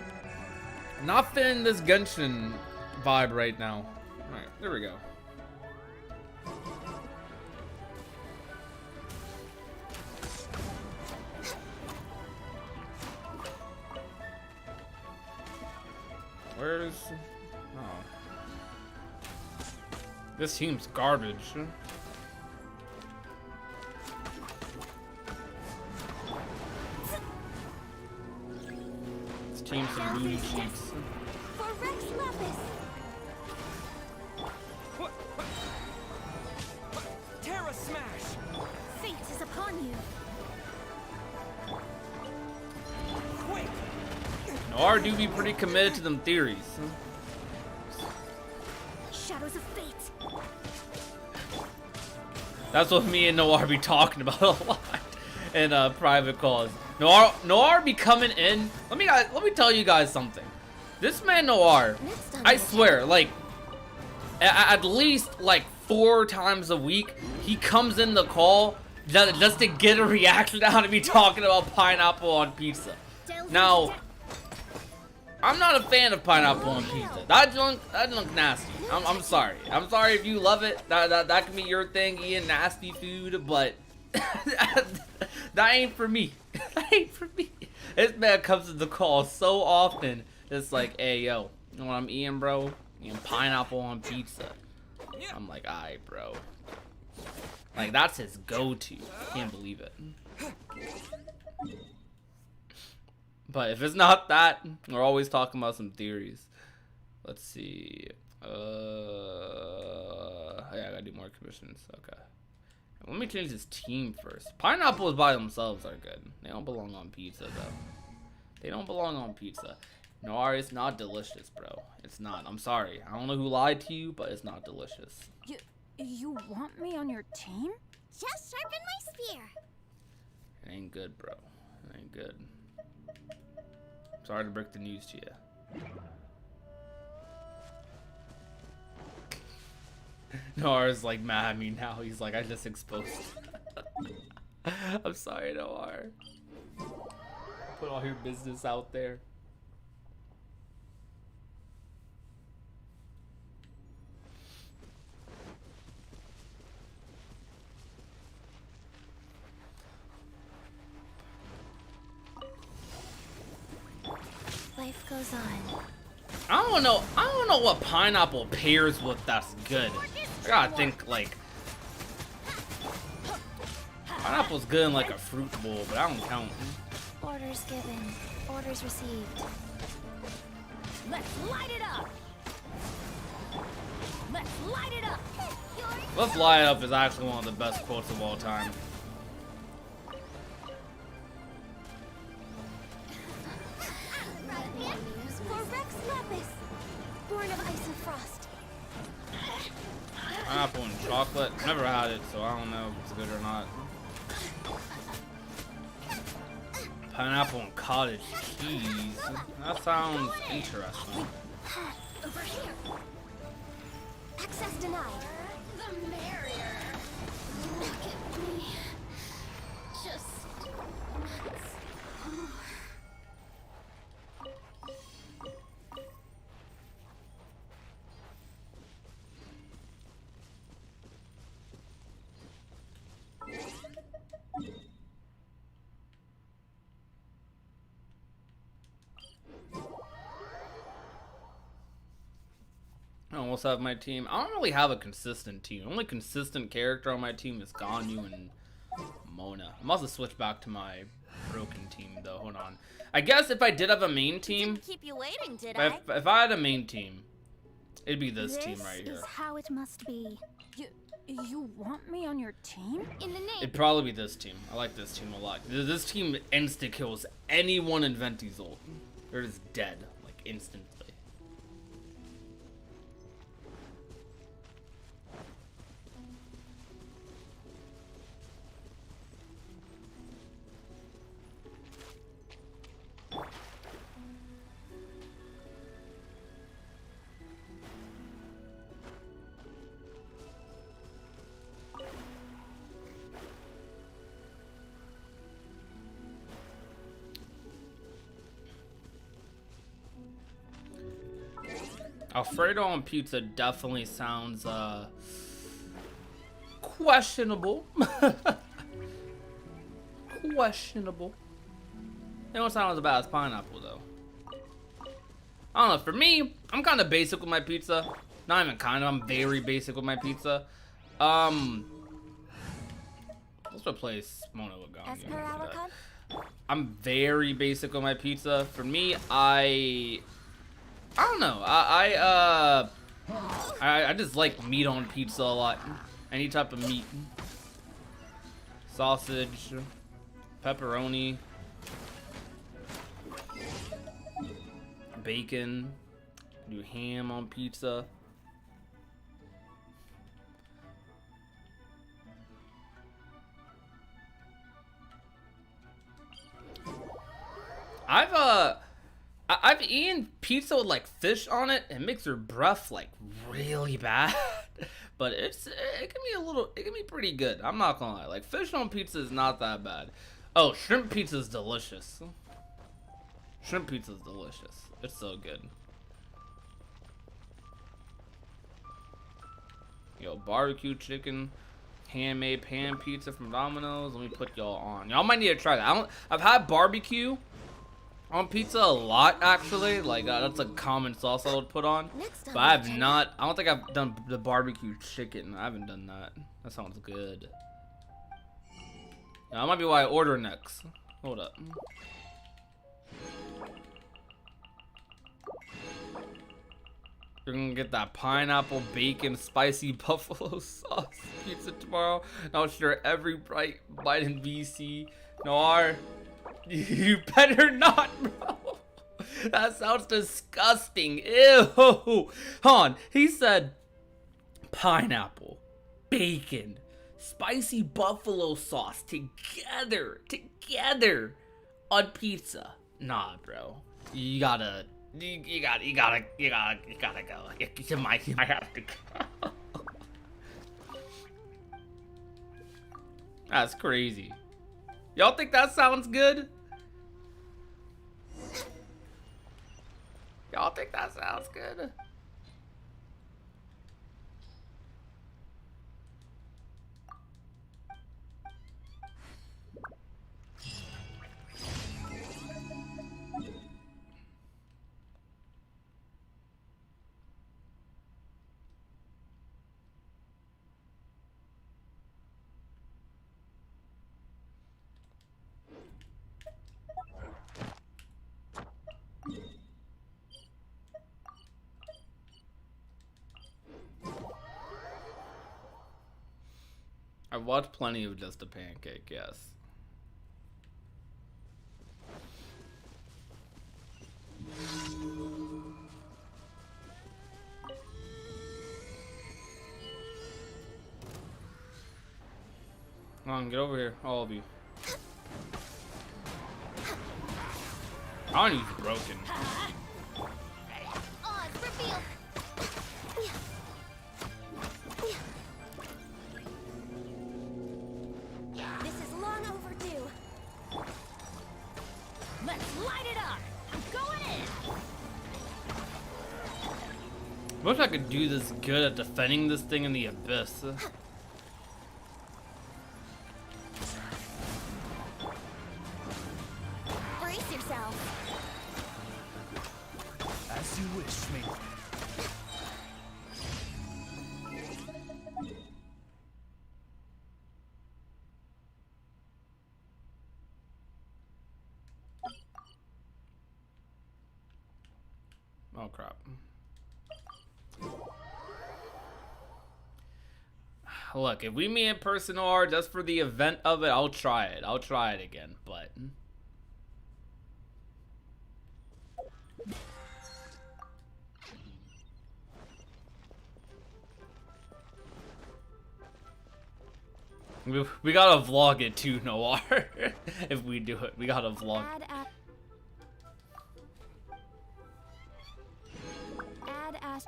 not feeling this Genshin vibe right now. Alright, there we go. Where's... Oh. This team's garbage. This team's some booty cheeks. For Rex Lapis. Terra Smash! Fate is upon you. Quick! Noir do be pretty committed to them theories. Shadows of fate. That's what me and Noir be talking about a lot in private calls. Noir be coming in. Let me tell you guys something. This man Noir, I swear, like at least like 4 times a week, he comes in the call just to get a reaction out of me talking about pineapple on pizza. Now, I'm not a fan of pineapple on pizza. That junk nasty. I'm sorry. I'm sorry if you love it. That can be your thing, eating nasty food, but that ain't for me. That ain't for me. This man comes to the call so often. It's like, hey yo, you know what I'm eating, bro? Eating pineapple on pizza. I'm like, alright, bro. Like that's his go-to. Can't believe it. But if it's not that, we're always talking about some theories. Let's see. Yeah, I gotta do more commissions. Okay. Let me change this team first. Pineapples by themselves are good. They don't belong on pizza, though. They don't belong on pizza. Noir, it's not delicious, bro. It's not. I'm sorry. I don't know who lied to you, but it's not delicious. You want me on your team? Just sharpen my spear. It ain't good, bro. It ain't good. Sorry to break the news to you. Noir's like mad at me now. He's like, I just exposed. I'm sorry, Noir. Put all your business out there. Life goes on. I don't know what pineapple pairs with that's good. I gotta think like pineapple's good in like a fruit bowl, but I don't count. Orders given. Orders received. Let's light it up. Let's light it up. Let's Light It Up is actually one of the best quotes of all time. For Rex Lapis. Born of ice and frost. Pineapple and chocolate. Never had it, so I don't know if it's good or not. Pineapple and cottage cheese. That sounds interesting. Over here. Access denied. The merrier. Look at me. Just nuts. I almost have my team. I don't really have a consistent team. The only consistent character on my team is Ganyu and Mona. I must have switched back to my broken team though. Hold on. I guess if I did have a main team, Didn't keep you waiting, did I? if I had a main team, it'd be this team right This here. is how it must be. You want me on your team? In the name. It'd probably be this team. I like this team a lot. This team insta kills anyone in Venti's ult. They're just dead, like instantly. Alfredo on pizza definitely sounds questionable. Questionable. It don't sound as bad as pineapple though. I don't know, for me, I'm kind of basic with my pizza. Not even kind of, I'm very basic with my pizza. Let's replace Mona with Gong. I'm very basic with my pizza. For me, I don't know. I just like meat on pizza a lot. Any type of meat. Sausage, pepperoni, bacon, do ham on pizza. I've eaten pizza with like fish on it. It makes your breath like really bad, but it can be pretty good. I'm not gonna lie. Like fish on pizza is not that bad. Oh, shrimp pizza is delicious. Shrimp pizza is delicious. It's so good. Yo, barbecue chicken, handmade pan pizza from Domino's. Let me put y'all on. Y'all might need to try that. I've had barbecue on pizza a lot actually. Like that's a common sauce I would put on. But I have not. I don't think I've done the barbecue chicken. I haven't done that. That sounds good. That might be why I order next. Hold up. You're gonna get that pineapple bacon spicy buffalo sauce pizza tomorrow. Now sure every bright bite in VC. Noir, you better not, bro. That sounds disgusting. Ew. Han, he said pineapple, bacon, spicy buffalo sauce together on pizza. Nah, bro. You gotta go. You might have to go. That's crazy. Y'all think that sounds good? Y'all think that sounds good? I've watched plenty of Just a Pancake, yes. Come on, get over here, all of you. I don't use broken. I wish I could do this good at defending this thing in the abyss. Brace yourself. As you wish, me. Oh crap. Look, if we meet in person or just for the event of it, I'll try it. I'll try it again, but we gotta vlog it too, Noir. If we do it, we gotta vlog. Add as.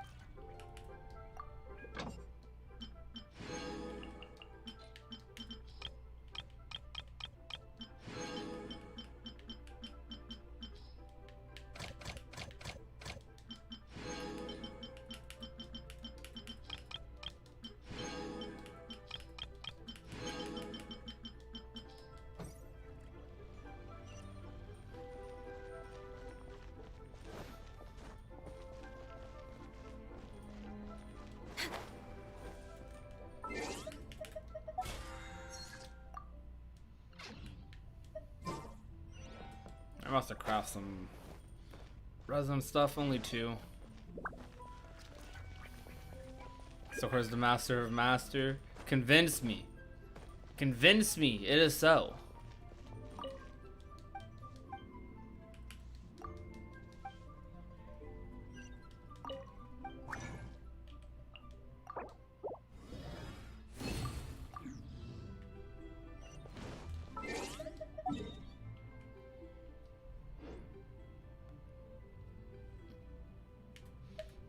I must have crafted some resin stuff, only 2. So where's the master of master? Convince me. Convince me it is so.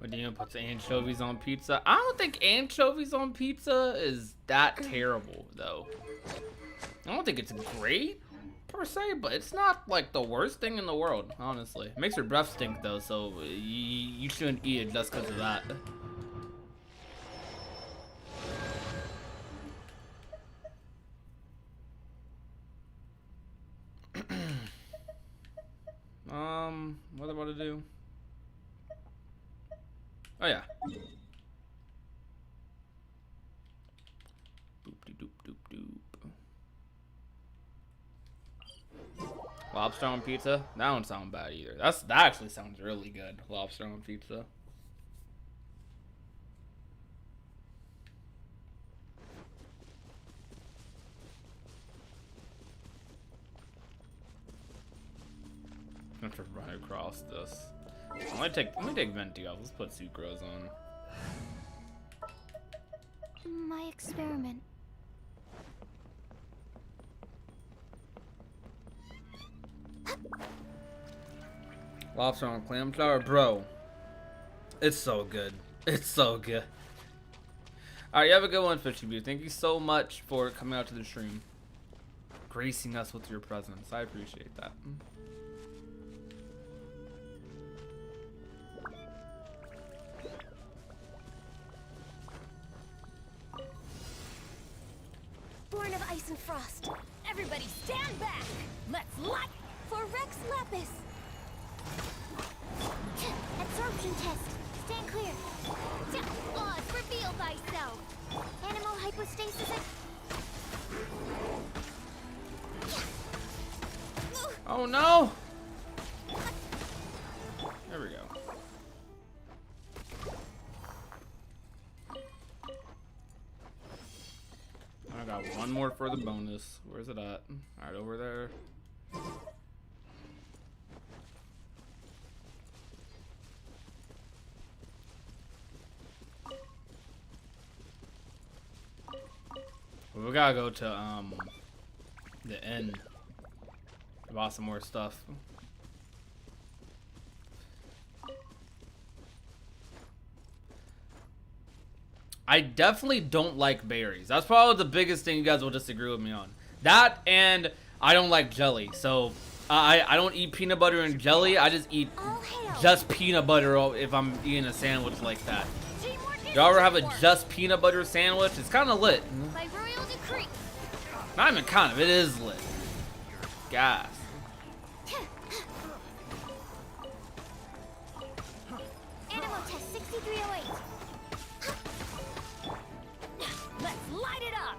Medina puts anchovies on pizza. I don't think anchovies on pizza is that terrible, though. I don't think it's great, per se, but it's not, like, the worst thing in the world, honestly. It makes your breath stink, though, so you shouldn't eat it just because of that. What am I about to do? Oh yeah. Boop doop doop doop. Lobster on pizza? That don't sound bad either. That actually sounds really good. Lobster on pizza. I'm gonna run across this. Let me take Venti off. Let's put sucrose on. My experiment. Lobster on clam chowder, bro. It's so good. It's so good. Alright, you have a good one, Fishy Boo. Thank you so much for coming out to the stream. Gracing us with your presence. I appreciate that. Born of ice and frost. Everybody stand back. Let's light for Rex Lapis. Absorption test. Stand clear. Oz, reveal thyself. Animal hypostasis. Oh no! There we go. I got one more for the bonus. Where's it at? Alright, over there. We gotta go to the inn. Bought some more stuff. I definitely don't like berries. That's probably the biggest thing you guys will disagree with me on. That, and I don't like jelly. So I don't eat peanut butter and jelly. I just eat just peanut butter if I'm eating a sandwich like that. Y'all ever have a just peanut butter sandwich? It's kind of lit. By royal decree. Not even kind of. It is lit. Gas. Animal test 6308. Let's light it up.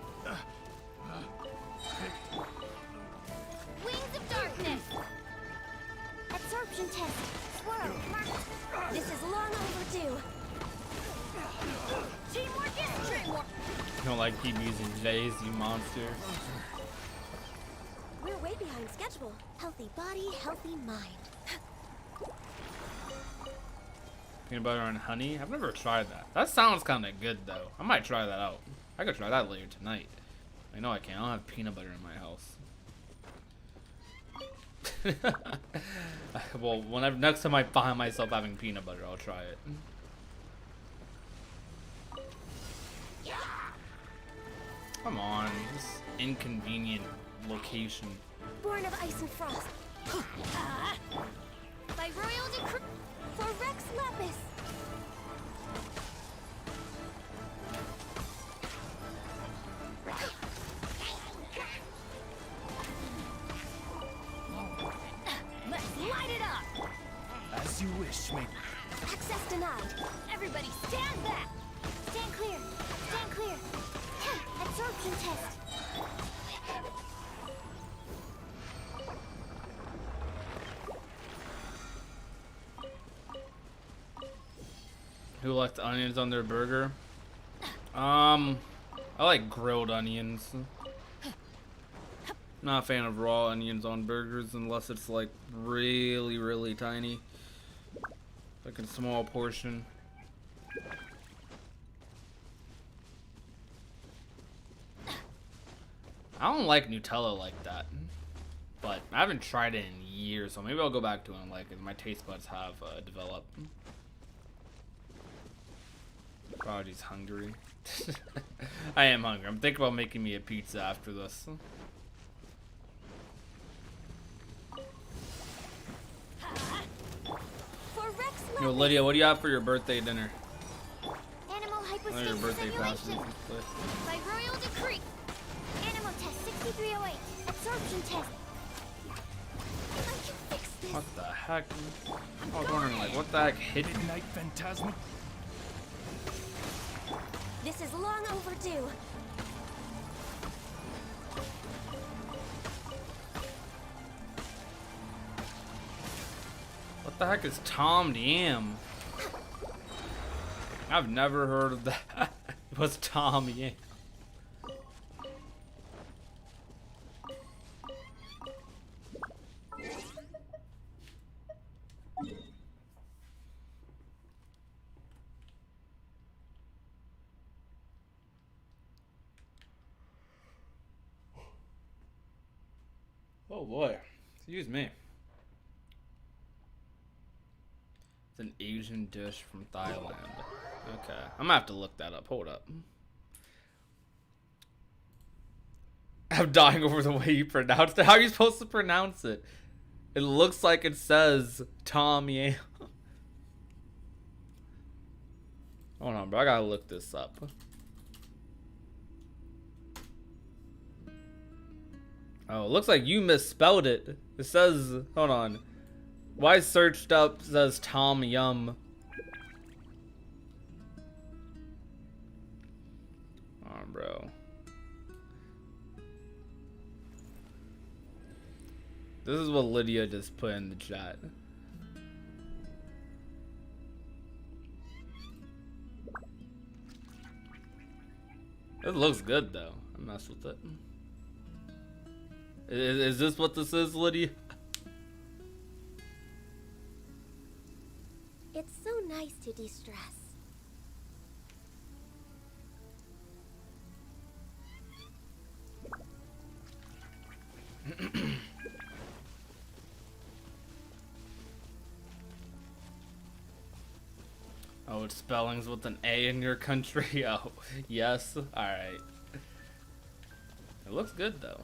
Wings of darkness. Absorption test. Swirl. Mark. This is long overdue. Teamwork is dreamwork. You don't like keep using J's, you monster. We're way behind schedule. Healthy body, healthy mind. Peanut butter and honey? I've never tried that. That sounds kind of good, though. I might try that out. I could try that later tonight. I know I can. I don't have peanut butter in my house. Well, whenever next time I find myself having peanut butter, I'll try it. Come on, this inconvenient location. Born of ice and frost. By royal decree for Rex Lapis. Let's light it up. As you wish, maiden. Access denied. Everybody stand back. Stand clear. Stand clear. Absorption test. Who likes onions on their burger? I like grilled onions. Not a fan of raw onions on burgers unless it's like really, really tiny. Like in a small portion. I don't like Nutella like that. But I haven't tried it in years, so maybe I'll go back to it and like it. My taste buds have developed. Prodigy's hungry. I am hungry. I'm thinking about making me a pizza after this. Yo, Lydia, what do you have for your birthday dinner? Animal hypostasis Your birthday simulation. passes. By royal decree. Animal test 6308. Absorption test. I can fix this. What the heck? I was wondering, like, what the heck hit you? Midnight Phantasmic. This is long overdue. What the heck is Tom Yam? I've never heard of that. What's Tom Yam? Oh boy, excuse me. It's an Asian dish from Thailand. Okay, I'm gonna have to look that up. Hold up. I'm dying over the way you pronounced it. How are you supposed to pronounce it? It looks like it says Tom Yam. Hold on, bro. I gotta look this up. Oh, it looks like you misspelled it. It says, hold on. Why searched up says Tom Yum? Oh, bro. This is what Lydia just put in the chat. It looks good though. I messed with it. Is this what this is, Lydia? It's so nice to de-stress. Oh, it's spellings with an A in your country? Oh, yes. Alright. It looks good though.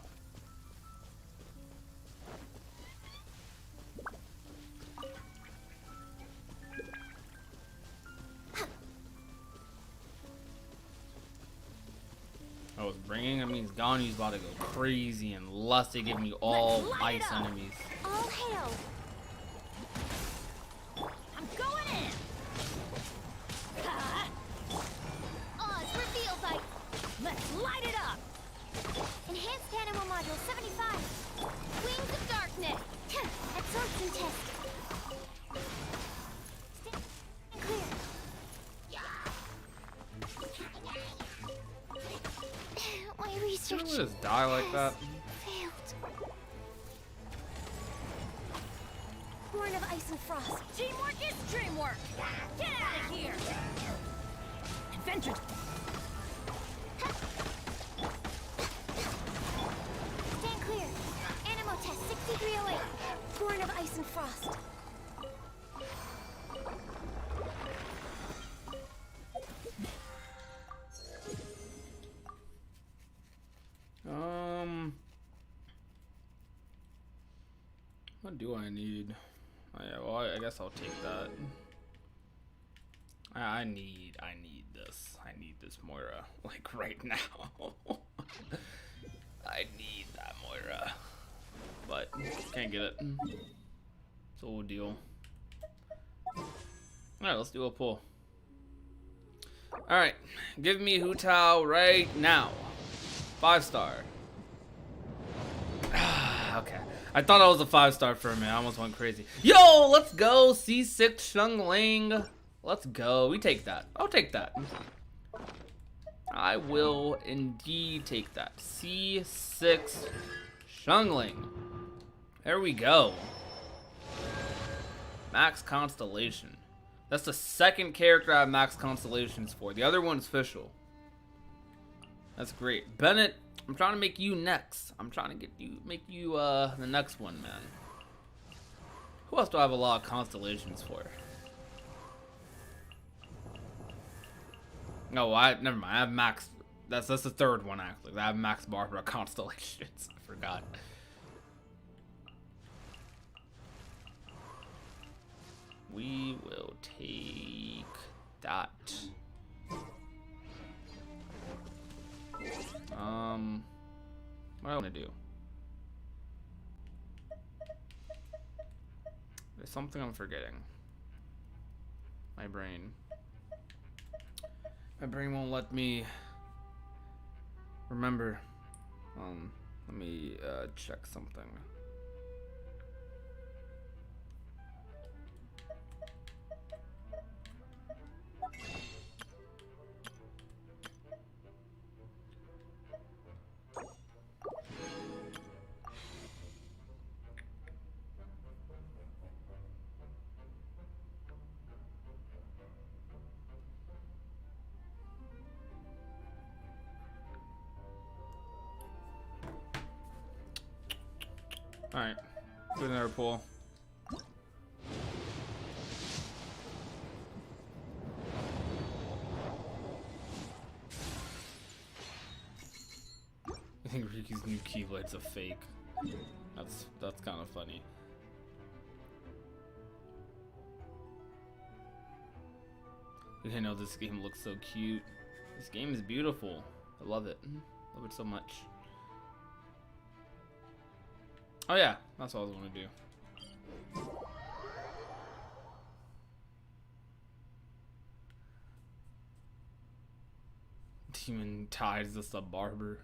I was bringing, that means Ganyu's about to go crazy unless they give me all ice enemies. All hail. I'm going in. Oz reveal bite. Let's light it up. Enhanced animal module 75. Wings of darkness. Absorption test. Stand clear. My Did research we just die like that? failed. Born of ice and frost. Teamwork is dreamwork. Get out of here. Adventure. Stand clear. Animal test 6308. Born of ice and frost. What do I need? Oh, yeah, well, I guess I'll take that. I need this. I need this Moira, like right now. I need that Moira, but can't get it. It's a whole deal. All right, let's do a pull. All right, give me Hu Tao right now. 5-star. Okay. I thought I was a 5-star for a minute. I almost went crazy. Yo, let's go. C6 Shung Ling. Let's go. We take that. I'll take that. I will indeed take that. C6 Shungling. There we go. Max Constellation. That's the second character I have max constellations for. The other one's Fischl. That's great. Bennett, I'm trying to make you next. I'm trying to make you the next one, man. Who else do I have a lot of constellations for? No, never mind. I have max. That's the third one actually. I have max Barbara constellations. I forgot. We will take that. What do I want to do? There's something I'm forgetting. My brain won't let me remember. Let me check something. Alright, do another pull. I think Ricky's new Keyblade's a fake. That's kind of funny. You didn't know this game looks so cute. This game is beautiful. I love it. Love it so much. Oh yeah, that's what I was gonna do. Demon ties the sub barber.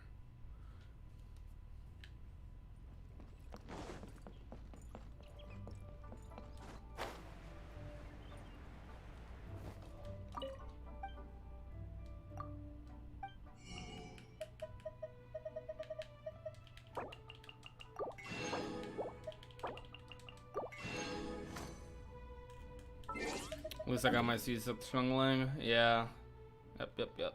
At least I got my C6 Shungling. Yeah. Yep.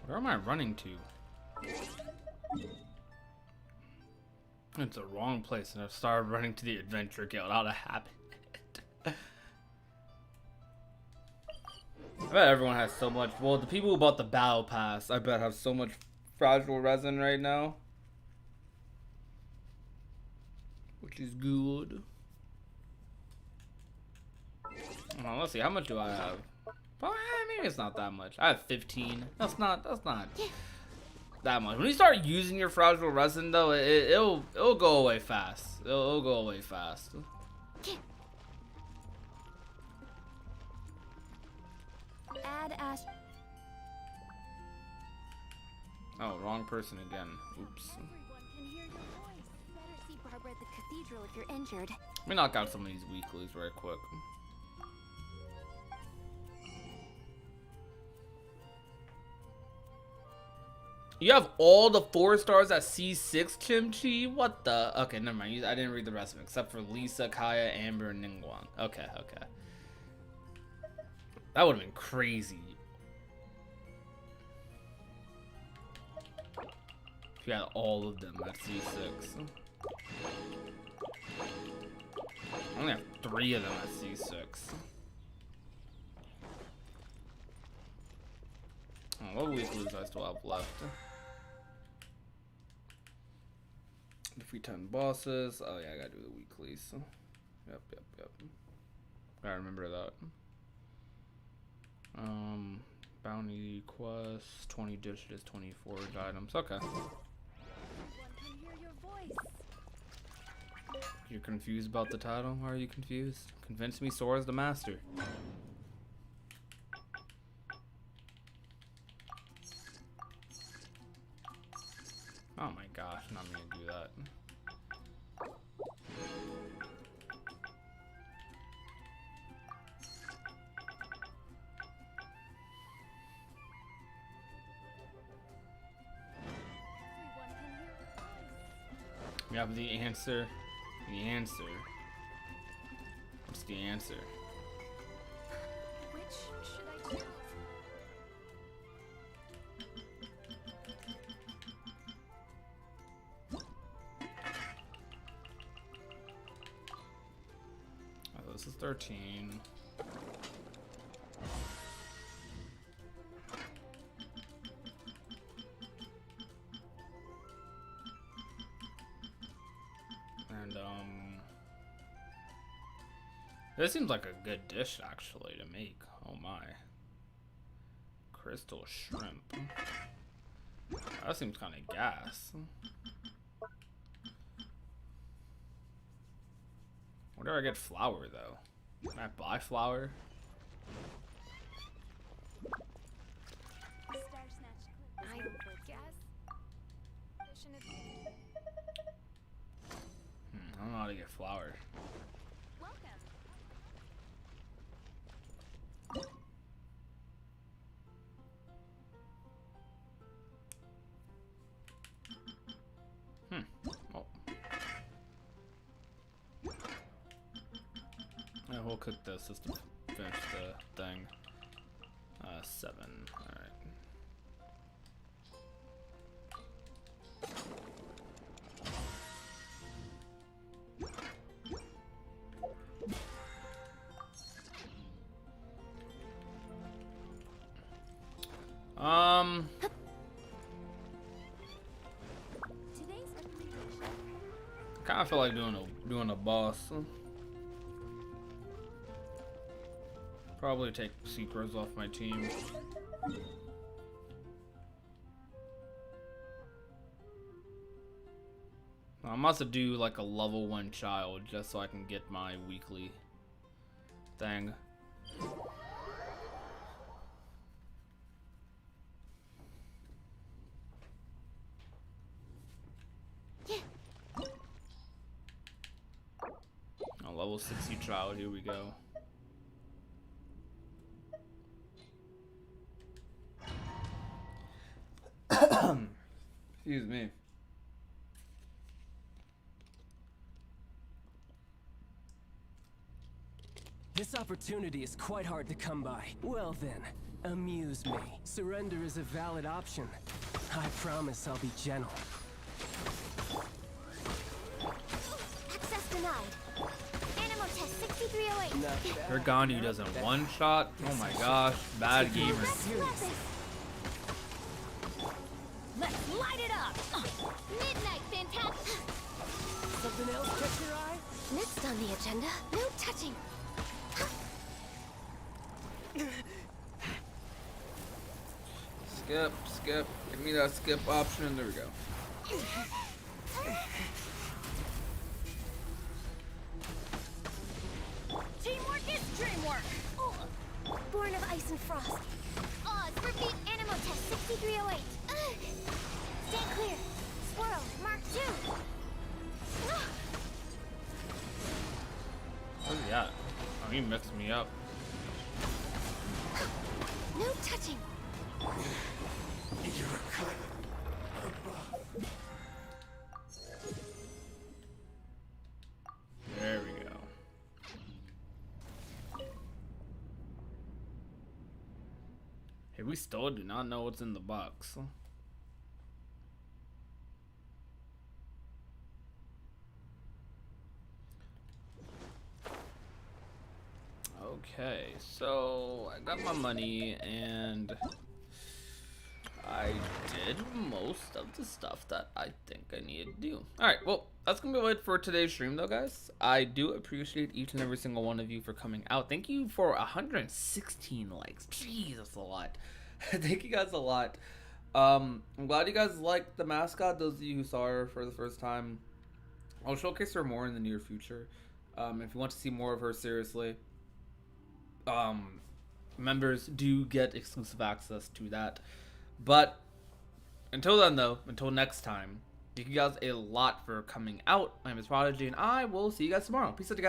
Where am I running to? It's the wrong place, and I've started running to the adventure guild out of habit. I bet everyone has so much. Well, the people who bought the battle pass, I bet, have so much fragile resin right now, which is good. Well, let's see. How much do I have? Well, maybe it's not that much. I have 15. That's not that much. When you start using your fragile resin, though, it'll go away fast. It'll go away fast. Add Ash. Oh, wrong person again. Oops. Everyone can hear your voice. Better see Barbara at the cathedral if you're injured. Let me knock out some of these weeklies right quick. You have all the 4 stars at C6, Chimchi? What the? Okay, never mind. I didn't read the rest of it, except for Lisa, Kaya, Amber, and Ningguang. Okay. That would have been crazy. If you had all of them at C6. I only have 3 of them at C6. Oh, what weeklies do I still have left? Defeat 10 bosses. Oh yeah, I gotta do the weeklies. Yep. Gotta remember that. Bounty quest, 20 dishes, 24 items. Okay. You're confused about the title? Why are you confused? Convince me Sora's the master. Oh my gosh, not gonna do that. We have the answer. The answer. What's the answer? Which should I choose? Oh, this is 13. And this seems like a good dish actually to make. Oh my. Crystal shrimp. That seems kind of gas. Where do I get flour though? Can I buy flour? I guess. I don't know how to get flour. Welcome. Oh. Yeah, we'll cook this just to finish the thing. 7. Alright. Kind of feel like doing a boss. Probably take Secrets off my team. I must have do like a level 1 child just so I can get my weekly thing. A level 60 child, here we go. Excuse me. This opportunity is quite hard to come by. Well then, amuse me. Surrender is a valid option. I promise I'll be gentle. Access denied. Animal test 6308. Not Her Gandhi doesn't one shot. Oh my gosh, bad gamer. Let's light it up. Midnight fantastic. Something else catch your eye? Next on the agenda, no touching. Skip, skip. Give me that skip option. There we go. Teamwork is dreamwork. Oh. Born of ice and frost. Oz, repeat animal test 6308. Stand clear. Swirl, mark 2. Where's he at? Oh, he mixed me up. No touching. There we go. Hey, we still do not know what's in the box. Okay, so I got my money and I did most of the stuff that I think I needed to do. Alright, well, that's gonna be it for today's stream though, guys. I do appreciate each and every single one of you for coming out. Thank you for 116 likes. Jeez, that's a lot. Thank you guys a lot. I'm glad you guys liked the mascot, those of you who saw her for the first time. I'll showcase her more in the near future. If you want to see more of her seriously, members do get exclusive access to that. But until then, though, until next time, thank you guys a lot for coming out. My name is Prodigy, and I will see you guys tomorrow. Peace out, guys.